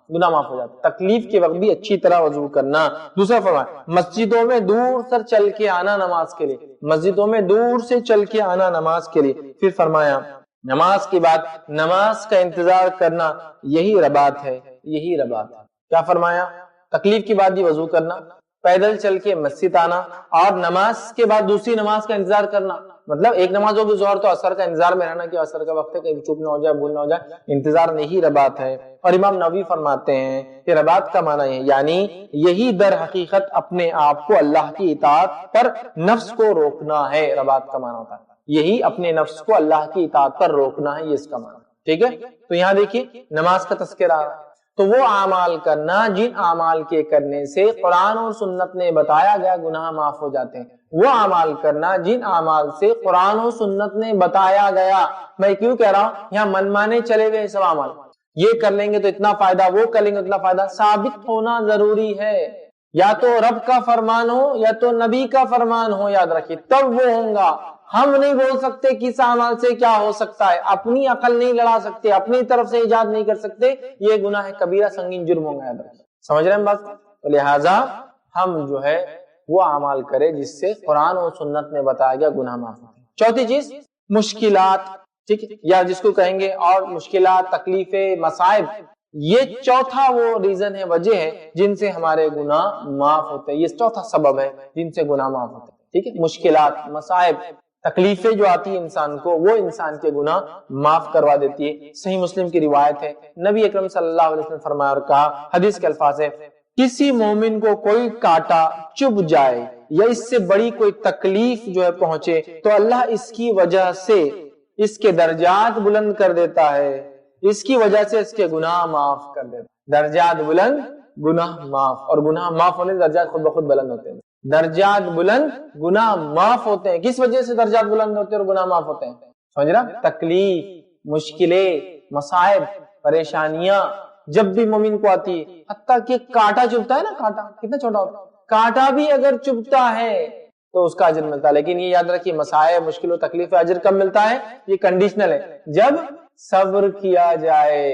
گناہ معاف ہو جاتا، تکلیف کے وقت بھی اچھی طرح وضو کرنا۔ دوسرا فرمایا مسجدوں میں دور سے چل کے آنا نماز کے لیے، مسجدوں میں دور سے چل کے آنا نماز کے لیے۔ پھر فرمایا نماز کے بعد نماز کا انتظار کرنا، یہی رباط ہے، یہی رباط ہے۔ کیا فرمایا؟ تکلیف کے بعد بھی وضو کرنا، پیدل چل کے مسجد آنا اور نماز کے بعد دوسری نماز کا انتظار کرنا، مطلب ایک نماز ہوگی ظہر تو اثر کا انتظار میں رہنا کہ اثر کا وقت ہے، کہیں چپ نہ ہو جائے، بھول نہ ہو جائے، انتظار نہیں رباط ہے۔ اور امام نووی فرماتے ہیں کہ رباط کا معنی ہے یعنی یہی در حقیقت اپنے آپ کو اللہ کی اطاعت پر نفس کو روکنا ہے، رباط کا معنی ہوتا ہے یہی اپنے نفس کو اللہ کی اطاعت پر روکنا ہے، یہ اس کا معنی، ٹھیک ہے۔ تو یہاں دیکھیے نماز کا تذکرہ آ رہا ہے، تو وہ اعمال کرنا جن اعمال کے کرنے سے قرآن اور سنت نے بتایا گیا گناہ معاف ہو جاتے ہیں، وہ اعمال کرنا جن اعمال سے قرآن اور سنت نے بتایا گیا، میں کیوں کہہ رہا ہوں یہاں من مانے چلے ہوئے سب اعمال، یہ کر لیں گے تو اتنا فائدہ، وہ کر لیں گے اتنا فائدہ، ثابت ہونا ضروری ہے، یا تو رب کا فرمان ہو یا تو نبی کا فرمان ہو، یاد رکھیے تب وہ ہوں گا۔ ہم نہیں بول سکتے کس اعمال سے کیا ہو سکتا ہے، اپنی عقل نہیں لڑا سکتے، اپنی طرف سے ایجاد نہیں کر سکتے، یہ گناہ کبیرہ سنگین جرم ہوگا، یاد رکھیے، سمجھ رہے ہیں بات؟ تو لہٰذا ہم جو ہے وہ اعمال کرے جس سے قرآن اور سنت نے بتایا گیا گناہ معاف ہوتے ہیں۔ چوتھی چیز مشکلات، ٹھیک ہے، یا جس کو کہیں گے اور مشکلات، تکلیفیں، مصائب، یہ چوتھا وہ ریزن ہے، وجہ ہے جن سے ہمارے گناہ معاف ہوتے ہیں، یہ چوتھا سبب ہے جن سے گناہ معاف ہوتے ہیں، ٹھیک ہے۔ مشکلات، مصائب، تکلیفیں جو آتی ہیں انسان کو، وہ انسان کے گناہ معاف کروا دیتی ہے۔ صحیح مسلم کی روایت ہے، نبی اکرم صلی اللہ علیہ وسلم نے فرمایا اور کہا، حدیث کے الفاظ ہے، کسی مومن کو کوئی کانٹا چبھ جائے یا اس سے بڑی کوئی تکلیف جو ہے پہنچے تو اللہ اس کی وجہ سے اس کے درجات بلند کر دیتا ہے، اس کی وجہ سے اس کے گناہ معاف کر دیتا ہے۔ درجات بلند، گناہ معاف، اور گناہ معاف ہونے سے درجات خود بخود بلند ہوتے ہیں۔ درجات بلند، گناہ معاف ہوتے ہیں۔ کس وجہ سے درجات بلند ہوتے ہیں اور گناہ معاف ہوتے ہیں؟ سمجھ رہا؟ تکلیف، مشکلیں، مصائب، پریشانیاں جب بھی مومن کو آتی ہے، حتیٰ کہ کانٹا چبھتا ہے نا، کانٹا کتنا چھوٹا ہوتا ہے، کانٹا بھی اگر چبھتا ہے تو اس کا اجر ملتا ہے، لیکن یہ یاد رکھیے مصائب، مشکل و تکلیف اجر کب ملتا ہے؟ یہ کنڈیشنل ہے، جب صبر کیا جائے۔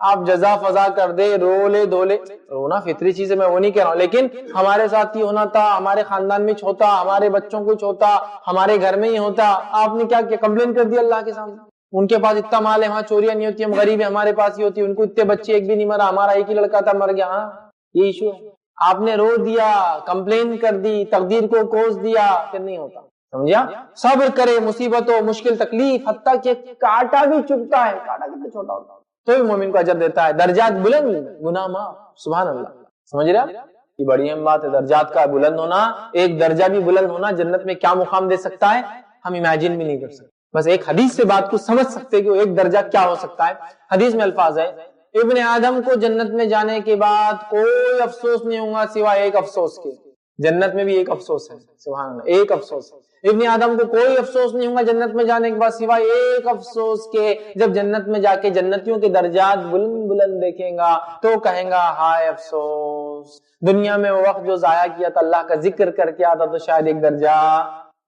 آپ جزا فضا کر دے، رو لے دھو لے، رونا فطری چیز ہے، میں وہ نہیں کہہ رہا ہوں، لیکن ہمارے ساتھ ہی ہونا تھا، ہمارے خاندان میں ہوتا، ہمارے بچوں کو ہوتا، ہمارے گھر میں ہی ہوتا، آپ نے کیا کیا؟ کمپلین کر دی اللہ کے سامنے، ان کے پاس اتنا مال ہے، وہاں چوریاں نہیں ہوتی، ہم غریب ہیں، ہمارے پاس ہی ہوتی، ان کو اتنے بچے ایک بھی نہیں مرا، ہمارا ایک ہی لڑکا تھا مر گیا۔ ہاں یہ ایشو ہے، آپ نے رو دیا، کمپلین کر دی، تقدیر کو کوس دیا، پھر نہیں ہوتا، سمجھا؟ صبر کرے، مصیبتوں، مشکل، تکلیف، حتیٰ کہ کانٹا بھی چبھتا ہے، کانٹا کتنا چھوٹا ہوتا ہے تو بھی مومن کو اجر دیتا ہے۔ درجات بلند، گناہ معاف، سبحان اللہ، سمجھ رہے ہیں؟ یہ بڑی اہم بات ہے، درجات کا بلند ہونا، ایک درجہ بھی بلند ہونا جنت میں کیا مقام دے سکتا ہے، ہم امیجن بھی نہیں کر سکتے، بس ایک حدیث سے بات کو سمجھ سکتے کہ ایک درجہ کیا ہو سکتا ہے۔ حدیث میں الفاظ ہے، ابن آدم کو جنت میں جانے کے بعد کوئی افسوس نہیں ہوگا سوائے ایک افسوس کے۔ جنت میں بھی ایک افسوس ہے، سبحان اللہ، ایک افسوس ہے۔ ابن آدم کو کوئی افسوس نہیں ہوگا جنت میں جانے کے بعد سوائے ایک افسوس کے، جب جنت میں جا کے جنتیوں کے درجات بلند بلند دیکھیں گا تو کہیں گا ہائے افسوس، دنیا میں وہ وقت جو ضائع کیا تھا، اللہ کا ذکر کر کے آتا تو شاید ایک درجہ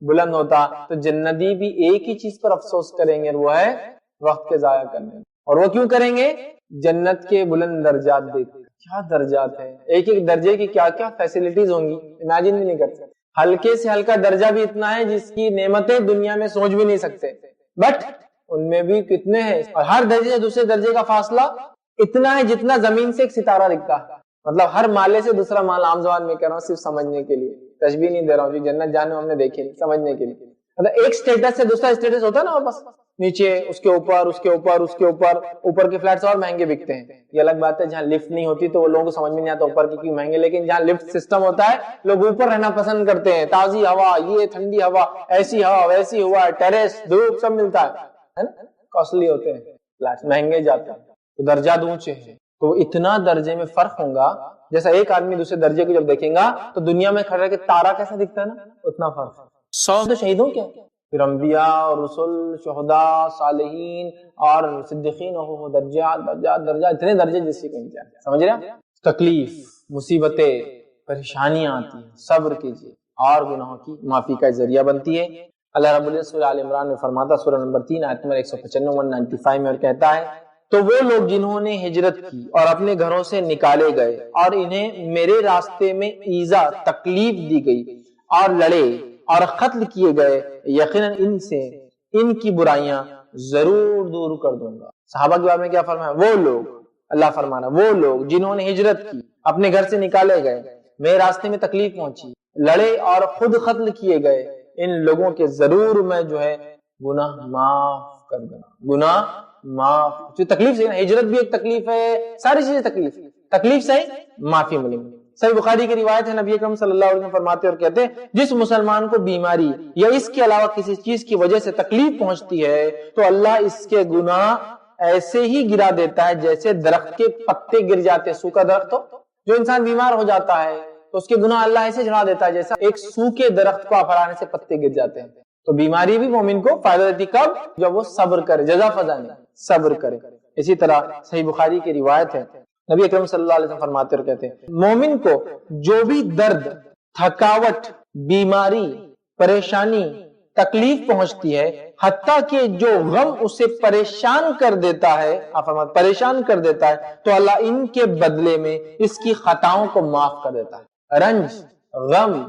بلند ہوتا۔ تو جنتی بھی ایک ہی چیز پر افسوس کریں گے، وہ ہے وقت کے ضائع کرنے، اور وہ کیوں کریں گے؟ جنت کے بلند درجات دیکھ، کیا درجات ہیں، ایک ایک درجے کی کیا کیا فیسلٹیز ہوں گی، امیجن بھی نہیں کر سکتے۔ ہلکے سے ہلکا درجہ بھی اتنا ہے جس کی نعمتیں دنیا میں سوچ بھی نہیں سکتے، بٹ ان میں بھی کتنے ہیں، اور ہر درجے سے دوسرے درجے کا فاصلہ اتنا ہے جتنا زمین سے ایک ستارہ دکھتا ہے، مطلب ہر مالے سے دوسرا مال، عام زبان میں کہہ رہا ہوں صرف سمجھنے کے لیے، تشبیہ نہیں دے رہا ہوں، جو جنت جانے ہم نے دیکھے نہیں، سمجھنے کے لیے، مطلب ایک سٹیٹس سے دوسرا سٹیٹس ہوتا ہے نا، بس نیچے، اس کے اوپر، اس کے اوپر، اس کے اوپر، اوپر کے فلیٹس اور مہنگے بکتے ہیں، یہ الگ بات ہے۔ جہاں لفٹ نہیں ہوتی تو وہ لوگوں کو سمجھ میں نہیں آتا اوپر کی کیوں مہنگے، لیکن جہاں لفٹ سسٹم ہوتا ہے لوگ اوپر رہنا پسند کرتے ہیں، تازی ہوا، یہ ٹھنڈی ہوا، ایسی ہوا، ویسی ہوا، ٹیرس، دھوپ، سب ملتا ہے نا، کاسٹلی ہوتے ہیں فلیٹس، مہنگے جاتے ہیں، تو درجات اونچے ہیں، تو اتنا درجے میں فرق ہوگا، جیسا ایک آدمی دوسرے درجے کو جب دیکھیں گا تو دنیا میں کھڑا کہ تارا کیسا دکھتا ہے نا، اتنا فرق ہے۔ 100 شہیدوں کیا، پھر انبیاء اور رسول، شہداء، صالحین اور صدیقین، درجات اتنے درجے جس سے کہیں جائے، سمجھ رہے ہیں؟ تکلیف، مصیبتیں، پریشانیاں آتی ہیں، صبر کیجیے، اور گناہوں کی معافی کا ذریعہ بنتی ہے۔ اللہ رب العزت سورہ آل عمران میں فرماتا، سورہ نمبر 3 آیت نمبر 195 195 میں، اور کہتا ہے، تو وہ لوگ جنہوں نے ہجرت کی اور اپنے گھروں سے نکالے گئے اور انہیں میرے راستے میں ایذا، تکلیف دی گئی اور لڑے اور قتل کیے گئے، یقیناً ان سے ان کی برائیاں ضرور دور کر دوں گا۔ صحابہ کے بارے میں کیا فرمایا؟ وہ لوگ، اللہ فرمانا، وہ لوگ جنہوں نے ہجرت کی، اپنے گھر سے نکالے گئے میرے راستے میں تکلیف پہنچی، لڑے اور خود قتل کیے گئے، ان لوگوں کے ضرور میں جو ہے گناہ معاف کر دوں، گناہ معاف۔ جو تکلیف سے ہجرت بھی ایک تکلیف ہے، ساری چیزیں تکلیف سے معافی ملے گی۔ صحیح بخاری کی روایت ہے، نبی اکرم صلی اللہ علیہ وسلم فرماتے اور کہتے ہیں جس مسلمان کو بیماری یا اس کے علاوہ کسی چیز کی وجہ سے تکلیف پہنچتی ہے تو اللہ اس کے گناہ ایسے ہی گرا دیتا ہے جیسے درخت کے پتے گر جاتے، سوکھا درخت ہو، جو انسان بیمار ہو جاتا ہے تو اس کے گناہ اللہ ایسے جھڑا دیتا ہے جیسا ایک سوکھے درخت کو آفرانے سے پتے گر جاتے ہیں۔ تو بیماری بھی مومن کو فائدہ دیتی کب؟ جب وہ صبر کرے، جزا فضا نہیں، صبر کرے۔ اسی طرح صحیح بخاری کی روایت ہے، نبی اکرم صلی اللہ علیہ وسلم فرماتے اور کہتے ہیں مومن کو جو بھی درد، تھکاوٹ، بیماری، پریشانی، تکلیف پہنچتی ہے، حتیٰ کہ جو غم اسے پریشان کر دیتا ہے، آپ فرماتے پریشان کر دیتا ہے، تو اللہ ان کے بدلے میں اس کی خطاؤں کو معاف کر دیتا ہے۔ رنج، غم،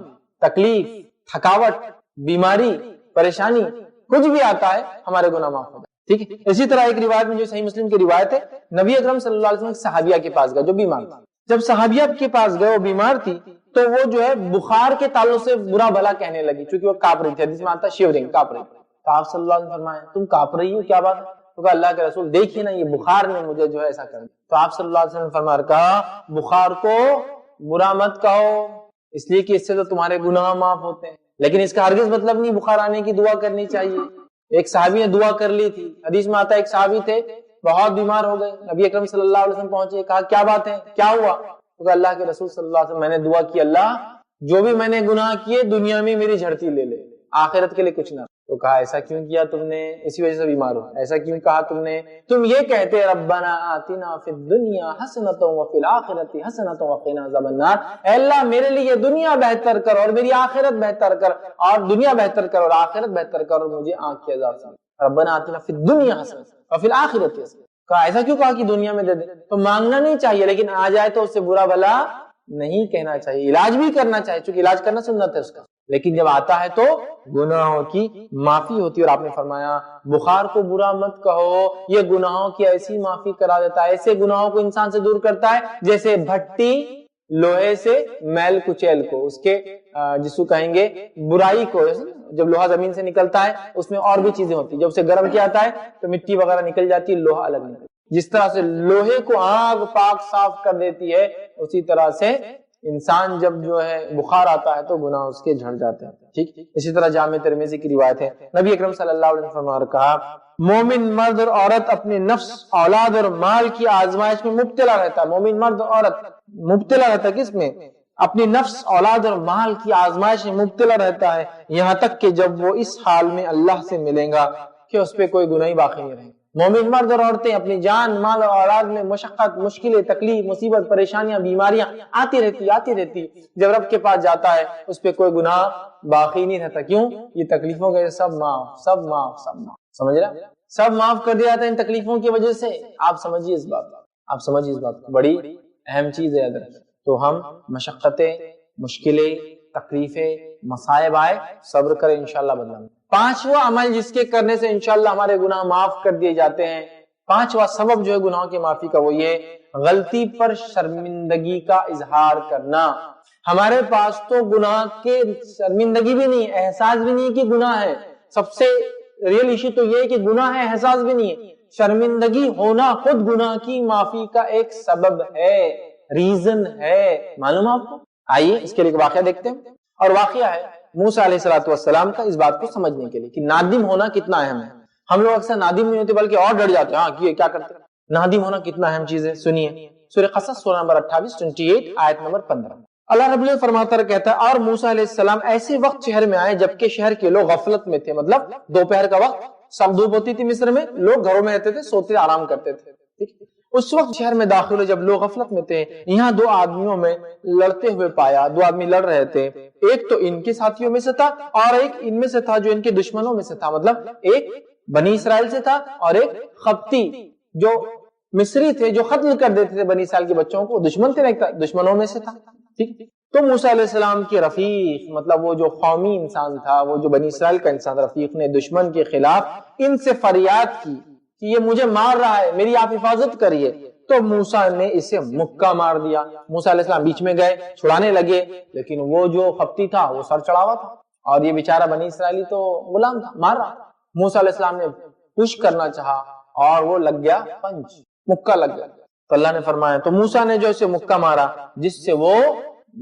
تکلیف، تھکاوٹ، بیماری، پریشانی، کچھ بھی آتا ہے، ہمارے گناہ معاف ہو جاتے ہیں۔ ٹھیک ہے۔ اسی طرح ایک روایت میں جو صحیح مسلم کی روایت ہے، نبی اکرم صلی اللہ علیہ وسلم ایک صحابیہ کے پاس گئے جو بیمار تھا۔ جب صحابیہ کے پاس گئے، وہ بیمار تھی، تو وہ جو ہے بخار کے تعلق سے برا بھلا کہنے لگی، چونکہ وہ کانپ رہی تھی، حدیث میں آتا ہے شیورنگ، کانپ رہی تھی۔ تو آپ صلی اللہ علیہ وسلم فرمایا تم کانپ رہی ہو، کیا بات ہے؟ تو کہا اللہ کے رسول دیکھیے نا، یہ بخار نے مجھے جو ہے ایسا کر دیا۔ تو آپ صلی اللہ علیہ وسلم فرمایا کہا بخار کو برا مت کہو، اس لیے کہ اس سے تو تمہارے گناہ معاف ہوتے ہیں، لیکن اس کا ہرگز مطلب نہیں بخار آنے کی دعا کرنی چاہیے۔ ایک صحابی نے دعا کر لی تھی، حدیث میں آتا ہے ایک صحابی تھے بہت بیمار ہو گئے، نبی اکرم صلی اللہ علیہ وسلم پہنچے، کہا کیا بات ہے، کیا ہوا؟ تو کہا اللہ کے رسول صلی اللہ علیہ وسلم میں نے دعا کی اللہ جو بھی میں نے گناہ کیے دنیا میں میری جھڑتی لے لے، آخرت کے لیے کچھ نہ۔ تو کہا ایسا کیوں کیا تم نے، اسی وجہ سے بیمار ہو، ایسا کیوں کہا تم نے؟ تم یہ کہتے ربنا آتنا فی الدنیا حسنۃ وفی الآخرۃ حسنۃ وقنا عذاب النار، اے اللہ میرے لیے دنیا بہتر کر اور میری آخرت بہتر کر، اور دنیا بہتر کر اور آخرت بہتر کر اور مجھے آنکھ کے عذاب سے۔ ربنا آتنا فی الدنیا حسنۃ وفی الآخرۃ حسنۃ، کہا ایسا کیوں کہا کہ دنیا میں دے دے؟ تو مانگنا نہیں چاہیے، لیکن آ جائے تو اس سے برا بھلا نہیں کہنا چاہیے، علاج بھی کرنا چاہیے، چونکہ علاج کرنا سنت ہے اس کا، لیکن جب آتا ہے تو گناہوں کی معافی ہوتی ہے۔ اور آپ نے فرمایا بخار کو برا مت کہو، یہ گناہوں کی ایسی معافی کرا دیتا ہے، ایسے گناہوں کو انسان سے دور کرتا ہے جیسے بھٹی لوہے سے میل کچیل کو، اس کے جس کو کہیں گے برائی کو، جب لوہا زمین سے نکلتا ہے اس میں اور بھی چیزیں ہوتی ہیں، جب اسے گرم کیا جاتا ہے تو مٹی وغیرہ نکل جاتی ہے، لوہا الگ نکلتا ہے۔ جس طرح سے لوہے کو آگ پاک صاف کر دیتی ہے، اسی طرح سے انسان جب جو ہے بخار آتا ہے تو گناہ اس کے جھڑ جاتے ہیں۔ ٹھیک، اسی طرح جامع ترمذی کی روایت ہے، نبی اکرم صلی اللہ علیہ وسلم نے کہا مومن مرد اور عورت اپنے نفس، اولاد اور مال کی آزمائش میں مبتلا رہتا ہے۔ مومن مرد اور عورت مبتلا رہتا ہے کس میں؟ اپنی نفس، اولاد اور مال کی آزمائش میں مبتلا رہتا ہے، یہاں تک کہ جب وہ اس حال میں اللہ سے ملے گا کہ اس پہ کوئی گناہ باقی نہیں رہے گا۔ مومن مرد اور عورتیں اپنی جان، مال اور اولاد میں مشقت، مشکلیں، تکلیف، مصیبت، پریشانیاں، بیماریاں آتی رہتی، جب رب کے پاس جاتا ہے اس پہ کوئی گناہ باقی نہیں رہتا۔ کیوں؟ یہ تکلیفوں کے سب معاف، سمجھ رہے؟ سب معاف کر دیا جاتا ہے ان تکلیفوں کی وجہ سے۔ آپ سمجھیے اس بات کو، بڑی اہم چیز ہے یاد رکھیں۔ تو ہم مشقتیں، مشکلیں، تکلیفیں، مصائب آئے، صبر کریں، انشاءاللہ بدلیں۔ پانچواں عمل جس کے کرنے سے انشاءاللہ ہمارے گناہ معاف کر دیے جاتے ہیں، پانچواں سبب جو ہے گناہوں کی معافی کا، وہ یہ غلطی پر شرمندگی کا اظہار کرنا۔ ہمارے پاس تو گناہ کے شرمندگی بھی نہیں، احساس بھی نہیں کہ گناہ ہے۔ سب سے ریئل ایشو تو یہ ہے کہ گناہ ہے، احساس بھی نہیں ہے۔ شرمندگی ہونا خود گناہ کی معافی کا ایک سبب ہے، ریزن ہے، معلوم آپ کو؟ آئیے اس کے لیے واقعہ دیکھتے ہیں، اور واقعہ ہے موسیٰ علیہ السلام کا، اس بات کو سمجھنے کے لیے کہ نادم ہونا کتنا اہم ہے۔ ہم لوگ اکثر نادم نہیں ہوتے بلکہ اور ڈر جاتے ہیں، ہاں کیے کیا کرتے ہیں۔ نادم ہونا کتنا اہم چیز ہے، سنیے سورہ قصص سورہ نمبر 28 آیت نمبر 15۔ اللہ رب العزت فرماتا کہتا ہے اور موسیٰ علیہ السلام ایسے وقت شہر میں آئے جبکہ شہر کے لوگ غفلت میں تھے، مطلب دوپہر کا وقت، سب دھوپ ہوتی تھی مصر میں، لوگ گھروں میں رہتے تھے، سوتے آرام کرتے تھے۔ اس وقت شہر میں داخل ہوئے جب لوگ غفلت میں تھے، یہاں دو آدمیوں میں لڑتے ہوئے پایا، دو آدمی لڑ رہے تھے، ایک تو ان کے ساتھیوں میں سے تھا اور ایک ان میں سے تھا جو ان کے دشمنوں میں سے تھا، مطلب ایک بنی اسرائیل سے تھا اور ایک قبطی جو مصری تھے جو قتل کر دیتے تھے بنی اسرائیل کے بچوں کو، دشمن تھے، دشمنوں میں سے تھا۔ ٹھیک، تو موسیٰ علیہ السلام کے رفیق، مطلب وہ جو قومی انسان تھا، وہ جو بنی اسرائیل کا انسان، رفیق نے دشمن کے خلاف ان سے فریاد کی کہ یہ مجھے مار رہا ہے، میری آپ حفاظت کریے۔ تو موسیٰ نے اسے مکہ مار دیا. موسیٰ علیہ السلام بیچ میں گئے, چھڑانے لگے, لیکن وہ جو خپتی تھا وہ سر چڑھا ہوا تھا, اور یہ بیچارہ بنی اسرائیلی تو غلام تھا, مار رہا. موسیٰ علیہ السلام نے پش کرنا چاہا اور وہ لگ گیا پنچ, مکہ لگ گیا. تو اللہ نے فرمایا, تو موسیٰ نے جو اسے مکہ مارا جس سے وہ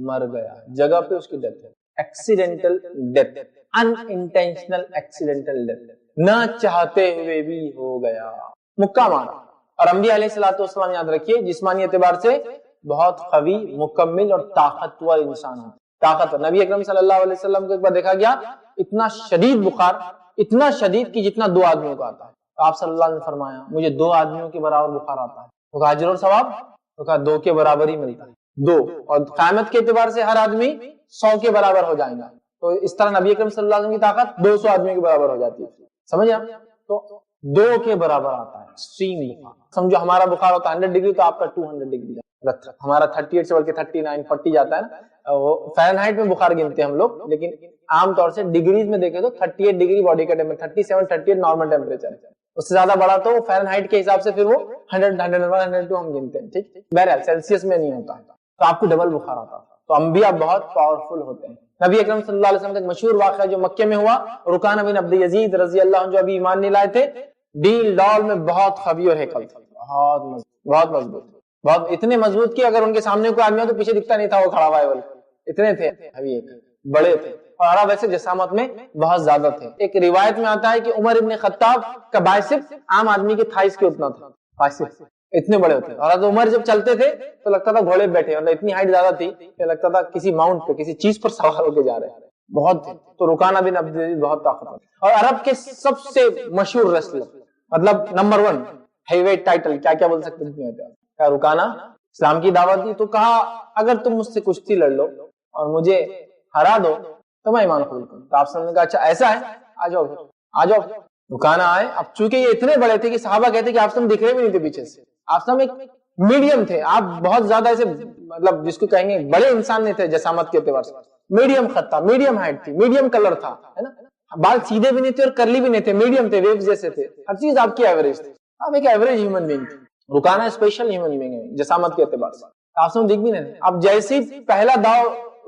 مر گیا, جگہ پہ اس کی ڈیتھ ہے. ایکسیڈنٹل ڈیتھ, ان انٹینشنل ایکسیڈنٹل ڈیتھ, نہ چاہتے ہوئے بھی ہو گیا, مکہ مارا. اور انبیاء علیہ السلام یاد رکھیے جسمانی اعتبار سے بہت قوی, مکمل اور طاقتور انسان ہے. طاقتور نبی اکرم صلی اللہ علیہ وسلم کو ایک بار دیکھا گیا اتنا شدید بخار, اتنا شدید کہ جتنا 2 آدمیوں کا آتا ہے. تو آپ صلی اللہ علیہ وسلم نے فرمایا مجھے 2 آدمیوں کے برابر بخار آتا ہے. تو کہا اجر اور ثواب, تو کہا 2 کے برابر ہی ملتا ہے, 2, اور قیامت کے اعتبار سے ہر آدمی 100 کے برابر ہو جائے گا. تو اس طرح نبی اکرم صلی اللہ علیہ وسلم کی طاقت 200 آدمیوں کے برابر ہو جاتی ہے. سمجھے آپ؟ تو 2 کے برابر آتا ہے ایکسٹریم بخار. سمجھو ہمارا بخار ہوتا ہے 100 ڈگری, تو آپ کا 200 ڈگری جاتا ہے. ہمارا 38 سے بڑھ کے 39 40 جاتا ہے نا, وہ فارنہائٹ میں بخار گنتے ہیں ہم لوگ, لیکن عام طور سے ڈگریز میں دیکھیں تو 38 ڈگری باڈی کا ٹیمپریچر, 37 38 نارمل ٹیمپریچر ہے. اس سے زیادہ بڑا تو فارنہائٹ کے حساب سے پھر وہ 100 101 102 ہم گنتے ہیں. ٹھیک, بہرحال سیلسیس میں نہیں ہوتا ہے. تو آپ کو ڈبل بخار آتا ہے. تو انبیاء بہت پاورفل ہوتے ہیں. نبی اکرم صلی اللہ علیہ وسلم کا ایک مشہور واقعہ جو مکے میں ہوا, رکانہ بن عبد یزید رضی اللہ عنہ جو ابھی ایمان نہیں لائے تھے, ڈیل ڈال میں بہت قوی اور ہیکل تھا, بہت مضبوط, بہت اتنے مضبوط کہ اگر ان کے سامنے کوئی آدمی ہو تو پیچھے دکھتا نہیں تھا وہ کھڑا ہوا ہے, اتنے تھے, بڑے تھے. اور عرب ایسے جسامت میں بہت زیادہ تھے. ایک روایت میں آتا ہے کہ عمر ابن خطاب کا بائسپ عام آدمی کے تھائس کے اتنا تھا, بائسپ اتنے بڑے ہوتے. اور عمر جب چلتے تھے تو لگتا تھا گھوڑے بیٹھے, مطلب اتنی ہائٹ زیادہ تھی کہ لگتا تھا کسی ماؤنٹ پہ کسی چیز پر سوار ہو کے جا رہے ہیں, بہت تھے. تو رکانہ بن عبد العزیز بہت طاقتور, اور عرب کے سب سے مشہور ریسلر, مطلب نمبر 1 ہیوی ویٹ ٹائٹل, کیا بول سکتے ہیں. رکانہ اسلام کی دعوت دی تو کہا اگر تم مجھ سے کشتی لڑ لو اور مجھے ہرا دو تو میں ایمان قبول کروں. تو آپ سب نے کہا اچھا ایسا ہے, آ جاؤ. رکانہ آئے. اب چونکہ یہ اتنے بڑے تھے کہ صحابہ کہتے کہ آپ سب دکھ رہے بھی نہیں تھے پیچھے سے, آپ سب ایک میڈیم تھے, آپ بہت زیادہ ایسے مطلب جس کو کہیں گے بڑے انسان نہیں تھے جسامت کے اعتبار سے, میڈیم خط تھا, میڈیم ہائٹ تھی, میڈیم کلر تھا, ہے نا, بال سیدھے بھی نہیں تھے اور کرلی بھی نہیں تھے, میڈیم تھے, ویوز جیسے تھے, ہر چیز آپ کی ایوریج تھی. آپ ایک ایوریج ہیومن بینگ تھے. رکانہ اسپیشل ہیومن بینگ ہے جسامت کے اعتبار سے, آپ سب دکھ بھی نہیں تھے. اب جیسے پہلا داؤ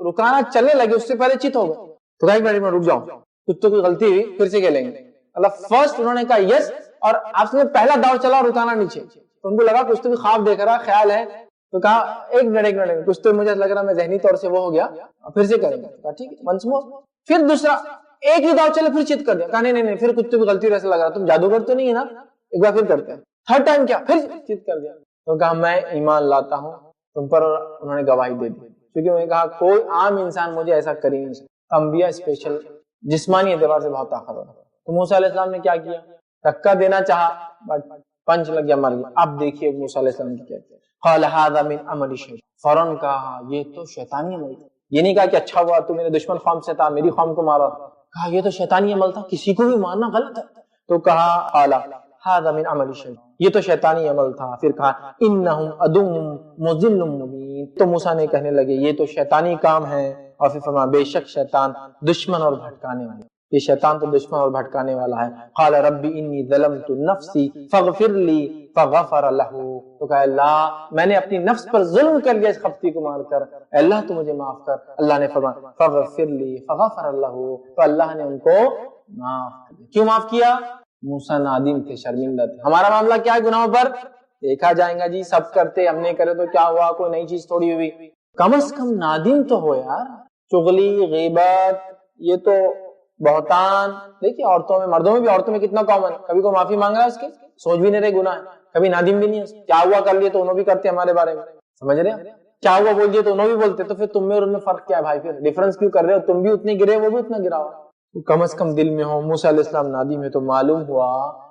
رکانہ چلنے لگے اس سے پہلے چت ہو گئے. تو ایک منٹ میں رک جاؤ, کچھ تو کوئی غلطی ہوئی, پھر سے کھیلیں گے. مطلب فرسٹ انہوں نے کہا یس, اور آپ سے پہلا داؤ چلا رکانہ نیچے, تو ان کو لگا کچھ تو بھی خواب دیکھ رہا, خیال ہے. تو کہا ایک منٹ کچھ تو مجھے لگ رہا میں ذہنی طور سے وہ ہو گیا, پھر سے کریں گے. ٹھیک ہے, ونس مور. پھر دوسرا ایک ہی داؤ چلے, پھر چت کر دیا. کہا نہیں پھر کچھ تو بھی غلطی ایسا لگ رہا, تم جادوگر تو نہیں ہے نا, ایک بار پھر کرتے ہیں. تھرڈ ٹائم کیا, پھر چت کر دیا. تو کہا میں ایمان لاتا ہوں تم پر, انہوں نے گواہی دے دی, کیونکہ انہوں نے کہا کوئی عام انسان مجھے ایسا کر ہی نہیں سکتا. انبیاء اسپیشل جسمانی اعتبار سے بہت طاقتور. تو موسیٰ علیہ السلام نے کیا کیا, دھکا دینا چاہا بٹ پنچ لگ گیا, مر گیا. اب دیکھیے موسیٰ علیہ السلام کی کیا کیا. قال هذا من عمل الشیطان, فوراً کہا یہ تو شیطانی عمل تھا. یہ نہیں کہا کہ اچھا ہوا تو میرے دشمن قوم سے تھا, میری قوم کو مارا. کہا یہ تو شیطانی عمل تھا, کسی کو بھی مارنا غلط ہے. تو کہا قال هذا من عمل الشیطان, یہ تو شیطانی عمل تھا. پھر کہا انہم عدو مضل مبین, تو موسیٰ نے کہنے لگے یہ تو شیطانی کام ہے. اور پھر فرمایا بے شک شیطان دشمن اور بھٹکانے والا, یہ شیطان تو دشمن اور بھٹکانے والا ہے. قال ربی انی ظلمت نفسی فاغفر لی فغفر لہ, تو کہا اللہ میں نے اپنی نفس پر ظلم کر لیا اس خپتی کو مار کر, اللہ تو مجھے معاف کر. اللہ نے فرمایا فغفر لی فغفر لہ, تو اللہ نے ان کو معاف کیا. کیوں معاف کیا؟ موسیٰ نادم تھے, شرمندہ تھے. ہمارا معاملہ کیا ہے گناہوں پر, دیکھا جائے گا جی, سب کرتے ہم نے کرے تو کیا ہوا, کوئی نئی چیز تھوڑی ہوئی. کم از کم نادم تو ہو یار. چغلی, غیبت, یہ تو بہتان, دیکھیے عورتوں میں, مردوں میں بھی, عورتوں میں کتنا کامن ہے. کبھی کوئی معافی مانگ رہا ہے اس کے, سوچ بھی نہیں رہے گناہ ہے, کبھی نادم بھی نہیں ہے. کیا ہوا کر لیے تو انہوں بھی کرتے ہمارے بارے میں, سمجھ رہے ہیں, کیا ہوا بول دیے تو انہوں بھی بولتے. تو پھر تم میں اور ان میں فرق کیا ہے بھائی, پھر ڈیفرنس کیوں کر رہے ہو, تم بھی اتنے گرے وہ بھی اتنا گرا ہو. کم از کم دل میں ہو. موسیٰ علیہ السلام نادم ہے, تو معلوم ہوا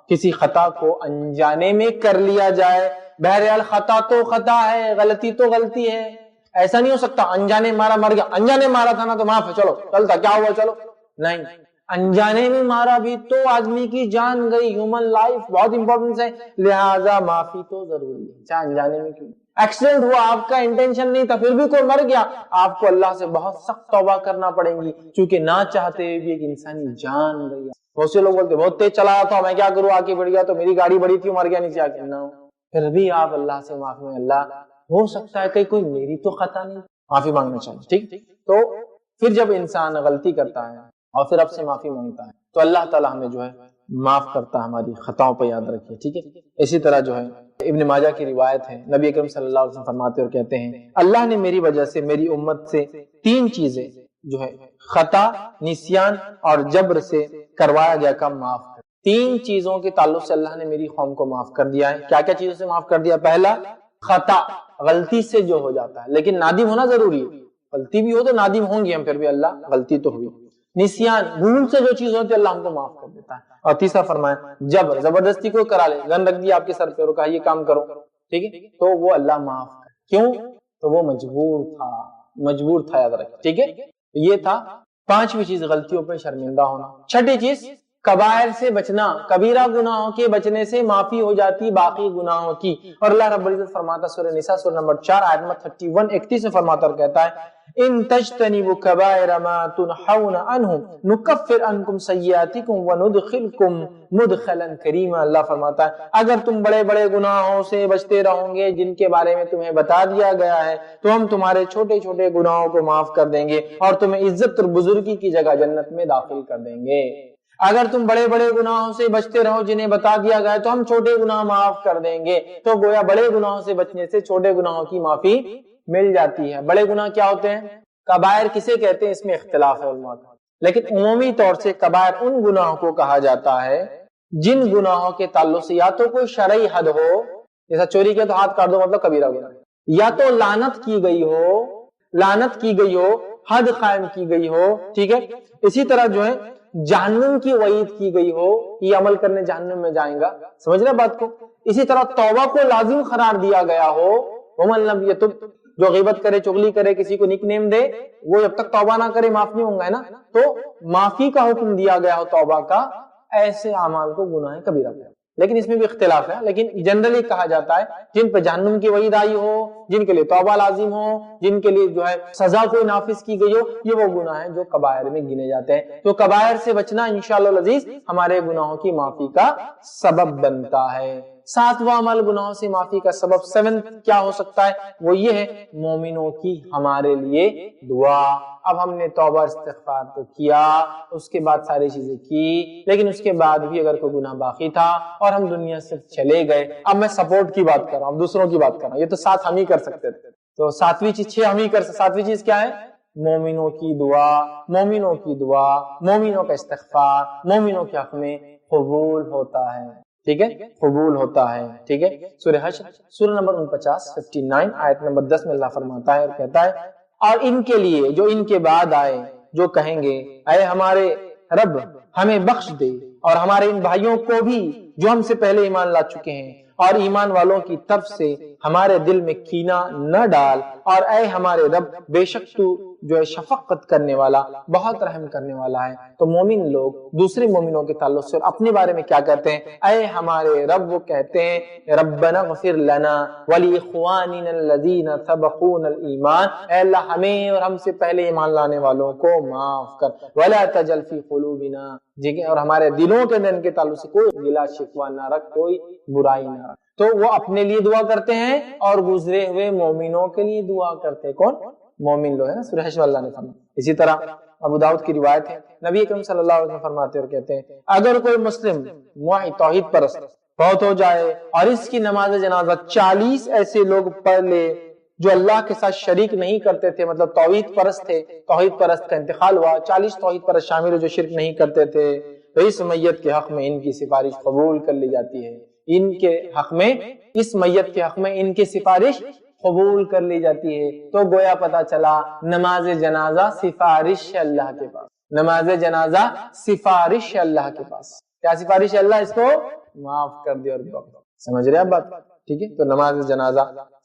کسی خطا کو انجانے میں کر لیا جائے. بہرحال خطا تو خطا ہے, غلطی تو غلطی ہے. ایسا نہیں ہو سکتا انجانے مارا مر گیا, انجانے مارا تھا نا تو معاف ہے, چلو چلتا, کیا ہوا چلو, نہیں. انجانے میں مارا بھی تو آدمی کی جان گئی, ہیومن لائف بہت امپورٹنس ہے, لہذا معافی تو ضروری ہے, چاہے انجانے میں کیوں. ایکسیڈنٹ ہوا, آپ کا انٹینشن نہیں تھا, پھر بھی کوئی مر گیا, آپ کو اللہ سے بہت سخت توبہ کرنا پڑے گی, چونکہ نہ چاہتے بھی ایک انسانی جان گئی. بہت سے لوگ بولتے بہت تیز چلا رہا تھا, میں کیا کروں, آ کے بڑھ گیا تو میری گاڑی بڑی تھی, مر گیا نیچے آ کے. پھر بھی آپ اللہ سے معافی مانگیں، اللہ ہو سکتا ہے کہ کوئی میری تو خطا نہیں، معافی مانگنا چاہیے، ٹھیک۔ تو پھر جب انسان غلطی کرتا ہے اور پھر رب سے معافی مانگتا ہے تو اللہ تعالیٰ ہمیں جو ہے معاف کرتا ہے، ہماری خطاؤں پہ یاد رکھیے، ٹھیک ہے۔ اسی طرح جو ہے ابن ماجہ کی روایت ہے، نبی اکرم صلی اللہ علیہ وسلم فرماتے اور کہتے ہیں اللہ نے میری وجہ سے میری امت سے 3 چیزیں جو ہے خطا، نسیان اور جبر سے کروایا گیا کام معاف کر، 3 چیزوں کے تعلق سے اللہ نے میری قوم کو معاف کر دیا ہے۔ کیا کیا چیزوں سے معاف کر دیا؟ پہلا خطا، غلطی سے جو ہو جاتا ہے، لیکن نادم ہونا ضروری ہے، غلطی بھی ہو تو نادم ہوں گے ہم، پھر بھی اللہ غلطی تو ہوئی۔ نسیان، بھول سے جو چیز ہوتی ہے اللہ ہم کو معاف کر دیتا ہے۔ اور تیسرا فرمایا جبر، زبردستی کو کرا لے، گن رکھ دیا آپ کے سر پہ اور کہا یہ کام کرو، ٹھیک ہے، تو وہ اللہ معاف کر، کیوں؟ تو وہ مجبور تھا یاد رکھیں، ٹھیک ہے۔ یہ تھا 5ویں چیز، غلطیوں پہ شرمندہ ہونا۔ 6ٹھی چیز کبائر سے بچنا، کبیرہ گناہوں کے بچنے سے معافی ہو جاتی باقی گناہوں کی۔ اور اللہ رب العزت فرماتا سورہ نساء سورہ نمبر 4 آیت نمبر 31-31 میں فرماتا اور کہتا ہے ان تجتنبوا کبائر ما تنحون عنہ نکفر عنکم سیئاتکم وندخلکم مدخلا کریما۔ اللہ فرماتا ہے اگر تم بڑے بڑے گناہوں سے بچتے رہو گے جن کے بارے میں تمہیں بتا دیا گیا ہے تو ہم تمہارے چھوٹے چھوٹے گناہوں کو معاف کر دیں گے اور تمہیں عزت اور بزرگی کی جگہ جنت میں داخل کر دیں گے۔ اگر تم بڑے بڑے گناہوں سے بچتے رہو جنہیں بتا دیا گیا ہے تو ہم چھوٹے گناہ معاف کر دیں گے۔ تو گویا بڑے گناہوں سے بچنے سے چھوٹے گناہوں کی معافی مل جاتی ہے۔ بڑے گناہ کیا ہوتے ہیں؟ کبائر کسے کہتے ہیں اس میں اختلاف ہے علماء کا، لیکن عمومی طور سے کبائر ان گناہوں کو کہا جاتا ہے جن گناہوں کے تعلق سے یا تو کوئی شرعی حد ہو، جیسا چوری کیا تو ہاتھ کاٹ دو مطلب کبیرہ گناہ، یا تو لعنت کی گئی ہو، حد قائم کی گئی ہو، ٹھیک ہے۔ اسی طرح جو ہے جہنم کی وعید کی گئی ہو، یہ عمل کرنے جہنم میں جائیں گا، سمجھ رہے بات کو۔ اسی طرح توبہ کو لازم قرار دیا گیا ہو، ومن لم یتب، جو غیبت کرے، چغلی کرے، کسی کو نک نیم دے، وہ جب تک توبہ نہ کرے معاف نہیں ہوں گا نا، تو معافی کا حکم دیا گیا ہو توبہ کا، ایسے اعمال کو گناہ کبیرہ کہتے ہیں۔ لیکن اس میں بھی اختلاف ہے، لیکن جنرلی کہا جاتا ہے جن پہ جہنم کی وعید آئی ہو، جن کے لیے توبہ لازم ہو، جن کے لیے جو ہے سزا کوئی نافذ کی گئی ہو، یہ وہ گناہ ہیں جو کبائر میں گنے جاتے ہیں۔ تو کبائر سے بچنا انشاءاللہ العزیز ہمارے گناہوں کی معافی کا سبب بنتا ہے۔ 7واں عمل گناہوں سے معافی کا سبب 7 کیا ہو سکتا ہے؟ وہ یہ ہے مومنوں کی ہمارے لیے دعا۔ اب ہم نے توبہ استغفار تو کیا، اس کے بعد ساری چیزیں کی، لیکن اس کے بعد بھی اگر کوئی گناہ باقی تھا اور ہم دنیا سے چلے گئے، اب میں سپورٹ کی بات کر رہا ہوں، دوسروں کی بات کر رہا ہوں، یہ تو 7 ہم ہی کر سکتے تھے، تو 7ویں چیز 6 ہم ہی کر سکتے۔ 7ویں چیز کیا ہے؟ مومنوں کی دعا، مومنوں کا استغفار مومنوں کے حق میں قبول ہوتا ہے، ٹھیک ہے، قبول ہوتا ہے، ٹھیک ہے۔ سورہ حشر سورہ نمبر 49 آیت نمبر 10 میں اللہ فرماتا ہے اور کہتا ہے اور ان کے لیے جو ان کے بعد آئے جو کہیں گے اے ہمارے رب ہمیں بخش دے اور ہمارے ان بھائیوں کو بھی جو ہم سے پہلے ایمان لا چکے ہیں، اور ایمان والوں کی طرف سے ہمارے دل میں کینہ نہ ڈال، اور اے ہمارے رب بے شک تو جو ہے شفقت کرنے والا، بہت رحم کرنے والا ہے۔ تو مومن لوگ دوسرے مومنوں کے تعلق سے اپنے بارے میں کیا کہتے ہیں؟ اے ہمارے رب، وہ کہتے ہیں ربنا اغفر لنا ولاخواننا الذین سبقونا الایمان، اے اللہ ہمیں اور ہم سے پہلے ایمان لانے والوں کو معاف کر، ولا تجعل فی قلوبنا، اور ہمارے دلوں کے اندر ان کے تعلق سے کوئی گلا شکوہ نہ رکھ، کوئی برائی نہ رکھ۔ تو وہ اپنے لیے دعا کرتے ہیں اور گزرے ہوئے مومنوں کے لیے دعا کرتے ہیں۔ کون؟ مومن لوگ ہے نا، سورہ حشر اللہ نے فرمایا۔ اسی طرح ابو داؤد کی روایت ہے، نبی اکرم صلی اللہ علیہ وسلم فرماتے اور کہتے ہیں اگر کوئی مسلم موحد توحید پرست فوت ہو جائے اور اس کی نماز جنازہ 40 ایسے لوگ پڑھ لے جو اللہ کے ساتھ شریک نہیں کرتے تھے، مطلب توحید پرست تھے، توحید پرست کا انتقال ہوا، 40 توحید پرست شامل ہو جو شرک نہیں کرتے تھے، تو اس میت کے حق میں ان کی سفارش قبول کر لی جاتی ہے، ان کے حق میں، اس میت کے حق میں ان کی سفارش قبول کر لی جاتی ہے۔ تو گویا پتا چلا نماز جنازہ سفارش ہے اللہ کے پاس، نماز جنازہ سفارش ہے اللہ کے پاس۔ کیا سفارش ہے؟ اللہ اس کو معاف کر دے اور سمجھ رہے آپ بات؟ ٹھیک ہے، تو نماز جنازہ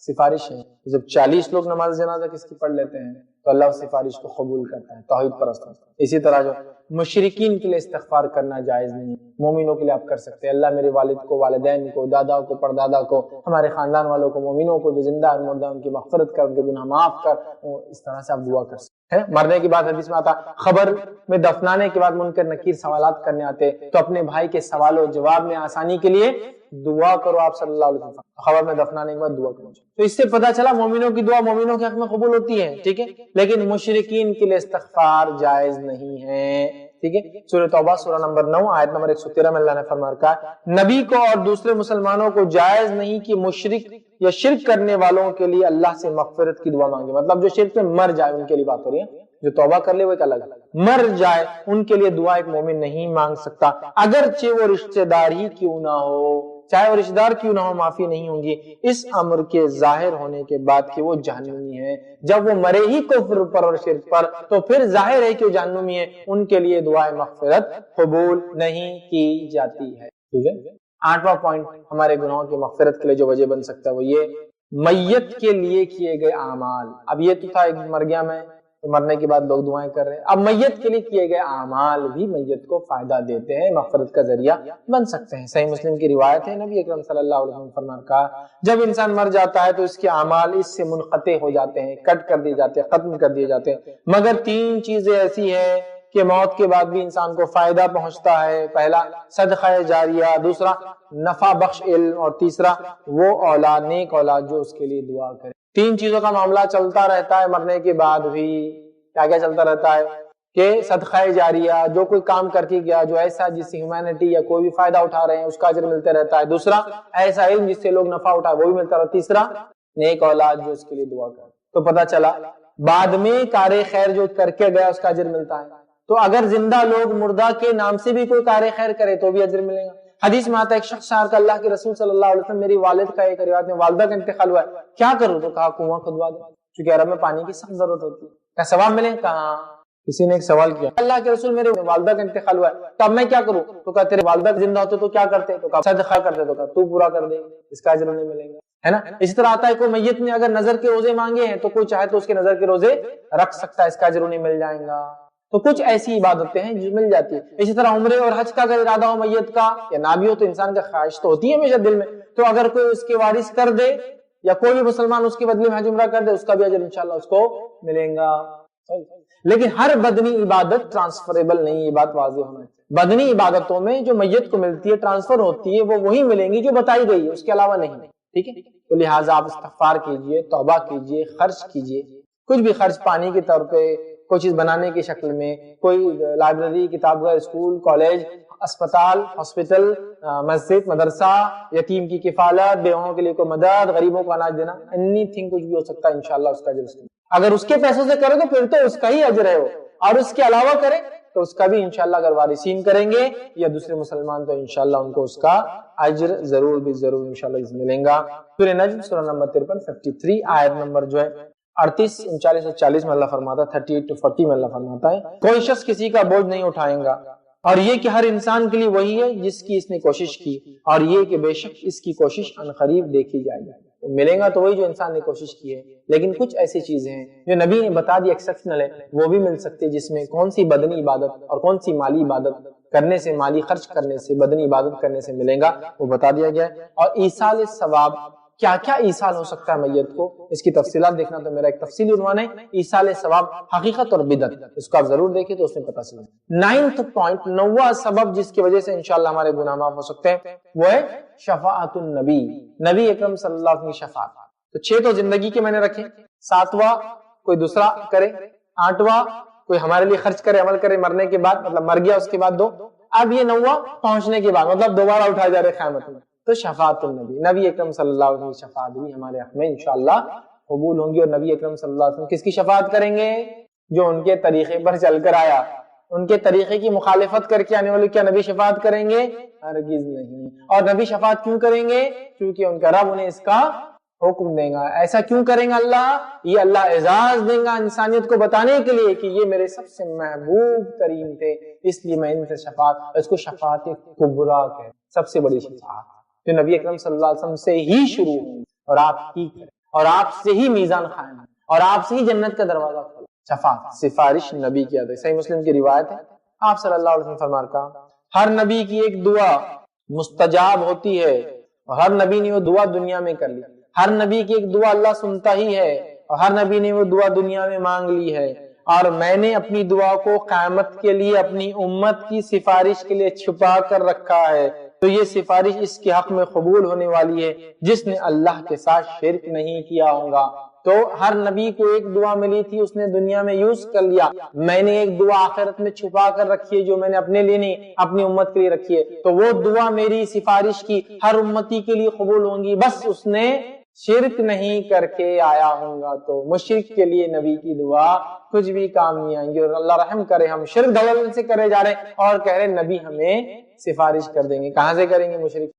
سفارش ہے۔ جب 40 لوگ نماز جنازہ کس کی پڑھ لیتے ہیں تو اللہ اس سفارش کو قبول کرتا ہے، توحید پرست۔ اسی طرح جو مشرکین کے لیے استغفار کرنا جائز نہیں، مومنوں کے لیے آپ کر سکتے ہیں، اللہ میرے والد کو، والدین کو، دادا کو، پردادا کو، ہمارے خاندان والوں کو، مومنوں کو جو زندہ اور مردہ ان کی مغفرت کر، ان کے گناہ معاف کر، اس طرح سے آپ دعا کر سکتے ہیں۔ مرنے کے بعد حدیث میں آتا خبر میں دفنانے کے بعد منکر نکیر سوالات کرنے آتے، تو اپنے بھائی کے سوال و جواب میں آسانی کے لیے دعا کرو آپ صلی اللہ علیہ وسلم خبر میں دفنانے کے بعد دعا کرو. تو اس سے پتا چلا مومنوں کی دعا مومنوں کے حق میں قبول ہوتی ہے. ٹھیک ہے, لیکن مشرکین کے لیے استغفار جائز نہیں ہے. ٹھیک ہے, سورہ توبہ سورہ نمبر 9 آیت نمبر 113 میں اللہ نے فرما رکھا ہے نبی کو اور دوسرے مسلمانوں کو جائز نہیں کہ مشرک یا شرک کرنے والوں کے لیے اللہ سے مغفرت کی دعا مانگے. مطلب جو شرک میں مر جائے ان کے لیے بات ہو رہی ہے, جو توبہ کر لے وہ ایک الگ ہے, مر جائے ان کے لیے دعا ایک مومن نہیں مانگ سکتا, اگرچہ وہ رشتہ دار ہی کیوں نہ ہو, چاہے وہ رشتہ دار کیوں نہ ہو, معافی نہیں ہوگی اس امر کے ظاہر ہونے کے بعد کہ وہ جہنمی ہے. جب وہ مرے ہی کفر پر اور شرک پر تو پھر ظاہر ہے کہ وہ جہنمی ہے, ان کے لیے دعائے مغفرت قبول نہیں کی جاتی ہے. ٹھیک ہے, 8واں پوائنٹ ہمارے گناہوں کی مغفرت کے لیے جو وجہ بن سکتا ہے وہ یہ میت کے لیے کیے گئے اعمال. اب یہ تو تھا ایک مر گیا میں, مرنے کے بعد لوگ دعائیں کر رہے ہیں, اب میت کے لیے کیے گئے اعمال بھی میت کو فائدہ دیتے ہیں, مغفرت کا ذریعہ بن سکتے ہیں. صحیح مسلم کی روایت ہے, نبی اکرم صلی اللہ علیہ وسلم فرمان کہا جب انسان مر جاتا ہے تو اس کے اعمال اس سے منقطع ہو جاتے ہیں, کٹ کر دیے جاتے ہیں, ختم کر دیے جاتے ہیں, مگر 3 چیزیں ایسی ہیں کہ موت کے بعد بھی انسان کو فائدہ پہنچتا ہے. پہلا صدقہ جاریہ, دوسرا نفع بخش علم, اور تیسرا وہ اولاد, نیک اولاد جو اس کے لیے دعا کرے. 3 چیزوں کا معاملہ چلتا رہتا ہے مرنے کے بعد بھی. کیا کیا چلتا رہتا ہے کہ صدقہ جاریہ, جو کوئی کام کر کے گیا جو ایسا جس سے ہیومینٹی یا کوئی بھی فائدہ اٹھا رہے ہیں اس کا اجر ملتے رہتا ہے. دوسرا ایسا علم جس سے لوگ نفع اٹھائے وہ بھی ملتا رہتا ہے. تیسرا نیک اولاد جو اس کے لیے دعا کرے. تو پتا چلا بعد میں کار خیر جو کر کے گیا اس کا اجر ملتا ہے. تو اگر زندہ لوگ مردہ کے نام سے بھی کوئی کار خیر کرے تو بھی اجر ملے گا. حدیث میں آتا ہے ایک شخص کا اللہ کے رسول صلی اللہ علیہ وسلم میری والد کا ایک روایت میں والدہ کا انتقال ہوا ہے, کیا کروں؟ تو کہا کنواں کھدوا دو, چونکہ عرب میں پانی کی سخت ضرورت ہوتی ہے. کیا ثواب ملے؟ کہاں. کسی نے ایک سوال کیا اللہ کے رسول میرے والدہ کا انتقال ہوا ہے تو اب میں کیا کروں؟ تو کہا تیرے والدہ زندہ ہوتے تو کیا کرتے؟ تو کہا صدقہ کرتے. تو کہا تو پورا کر دے, اس کا اجر نہیں ملے گا, ہے نا. اسی طرح آتا ہے کوئی میت نے اگر نظر کے روزے مانگے ہیں تو کوئی چاہے تو اس کے نظر کے روزے رکھ سکتا ہے, اس کا اجر نہیں مل جائے گا. تو کچھ ایسی عبادتیں ہیں جو مل جاتی ہے. اسی طرح عمرے اور حج کا اگر ارادہ ہو میت کا یا نہ بھی ہو تو انسان کا خواہش تو ہوتی ہے ہمیشہ دل میں, تو اگر کوئی اس کے وارث کر دے یا کوئی بھی مسلمان اس کے بدلے میں حج عمرہ کر دے اس کا بھی اجر انشاءاللہ اس کو ملے گا. لیکن ہر بدنی عبادت ٹرانسفریبل نہیں, یہ بات واضح ہونا ہے. بدنی عبادتوں میں جو میت کو ملتی ہے ٹرانسفر ہوتی ہے وہ وہی ملیں گی جو بتائی گئی ہے, اس کے علاوہ نہیں. ٹھیک ہے, تو لہٰذا آپ استغفار کیجئے, توبہ کیجئے, خرچ کیجئے, کچھ بھی خرچ پانی کے طور پہ, کوئی چیز بنانے کی شکل میں, کوئی لائبریری, کتاب گھر, اسکول, کالج, اسپتال, ہاسپٹل, مسجد, مدرسہ, یتیم کی کفالت, بیووں کے لیے کوئی مدد, غریبوں کو اناج دینا, اینی تھنگ کچھ بھی ہو سکتا ہے, انشاءاللہ اس کا اجر. اگر اس کے پیسوں سے کرے تو پھر تو اس کا ہی اجر ہے وہ, اور اس کے علاوہ کرے تو اس کا بھی انشاءاللہ اگر وارثین کریں گے یا دوسرے مسلمان تو انشاءاللہ ان کو اس کا اجر ضرور بھی ضرور انشاءاللہ ملیں گا. سورہ نجم سورہ نمبر 53 آیت نمبر جو ہے 38, 39 اور 40 میں اللہ فرماتا ہے, 38 to 40 میں اللہ فرماتا ہے کوئی شخص کسی کا بوجھ نہیں اٹھائے گا, اور یہ کہ ہر انسان کے لیے وہی ہے جس کی اس نے کوشش کی, اور یہ کہ بے شک اس کی کوشش عنقریب دیکھی جائے گی. ملے گا تو وہی جو انسان نے کوشش کی ہے. لیکن کچھ ایسی چیزیں ہیں جو نبی نے بتا دی ایکسپشنل ہے, وہ بھی مل سکتی ہے, جس میں کون سی بدنی عبادت اور کون سی مالی عبادت کرنے سے, مالی خرچ کرنے سے, بدنی عبادت کرنے سے ملے گا وہ بتا دیا گیا ہے. اور ایصال ثواب, کیا کیا ایصال ہو سکتا ہے میت کو, اس کی تفصیلات دیکھنا تو میرا ایک تفصیلی عنوان ہے, ایصال ثواب حقیقت اور بدعت, اس کو آپ ضرور دیکھیں تو اس میں پتہ چلے. 9th پوائنٹ, 9واں سبب جس کی وجہ سے انشاءاللہ ہمارے گناہ معاف ہو سکتے ہیں وہ ہے شفاعت النبی, نبی اکرم صلی اللہ علیہ وسلم کی شفاعت. تو 6 تو زندگی کے میں نے رکھے, 7واں کوئی دوسرا کرے, 8واں کوئی ہمارے لیے خرچ کرے, عمل کرے مرنے کے بعد, مطلب مر گیا اس کے بعد 2, اب یہ 9واں پہنچنے کے بعد, مطلب دوبارہ اٹھائے جا رہے قیامت میں. تو شفاعت النبی, نبی اکرم صلی اللہ علیہ وسلم کی شفاعت بھی ہمارے حق میں انشاءاللہ قبول ہوں گی. اور نبی اکرم صلی اللہ علیہ وسلم کس کی شفاعت کریں گے؟ جو ان کے طریقے پر چل کر آیا. ان کے طریقے کی مخالفت کر کے آنے والے کیا نبی شفاعت کریں گے؟ ہرگز نہیں. اور نبی شفاعت کیوں کریں گے؟ کیونکہ ان کا رب انہیں اس کا حکم دیں گا. ایسا کیوں کریں گا اللہ؟ یہ اللہ اعزاز دیں گا انسانیت کو بتانے کے لیے کہ یہ میرے سب سے محبوب ترین تھے, اس لیے میں ان سے شفاعت, اس کو شفاعت کبریٰ کہتے ہیں, سب سے بڑی شفاعت جو نبی اکرم صلی اللہ علیہ وسلم سے ہی شروع ہوئی اور آپ کی کریں, اور آپ سے ہی میزان قائم ہے, اور آپ سے ہی جنت کا دروازہ کھلا. شفاعت, سفارش نبی کی عادت. صحیح مسلم کی روایت ہے, آپ صلی اللہ علیہ وسلم فرمان کا ہر نبی کی ایک دعا مستجاب ہوتی ہے, اور ہر نبی نے وہ دعا دنیا میں کر لی. ہر نبی کی ایک دعا اللہ سنتا ہی ہے, اور ہر نبی نے وہ دعا دنیا میں مانگ لی ہے. اور میں نے اپنی دعا کو قیامت کے لیے اپنی امت کی سفارش کے لیے چھپا کر رکھا ہے, تو یہ سفارش اس کے حق میں قبول ہونے والی ہے جس نے اللہ کے ساتھ شرک نہیں کیا ہوگا۔ تو ہر نبی کو ایک دعا ملی تھی، اس نے دنیا میں یوز کر لیا۔ میں نے ایک دعا آخرت میں چھپا کر رکھی ہے جو میں نے اپنے لیے نہیں اپنی امت کے لیے رکھی ہے، تو وہ دعا میری سفارش کی ہر امتی کے لیے قبول ہوں گی، بس اس نے شرک نہیں کر کے آیا ہوں گا۔ تو مشرک کے لیے نبی کی دعا کچھ بھی کام نہیں آئیں گی، اور اللہ رحم کرے ہم شرک دولت سے کرے جا رہے اور کہہ رہے نبی ہمیں سفارش کر دیں گے، کہاں سے کریں گے مشرک؟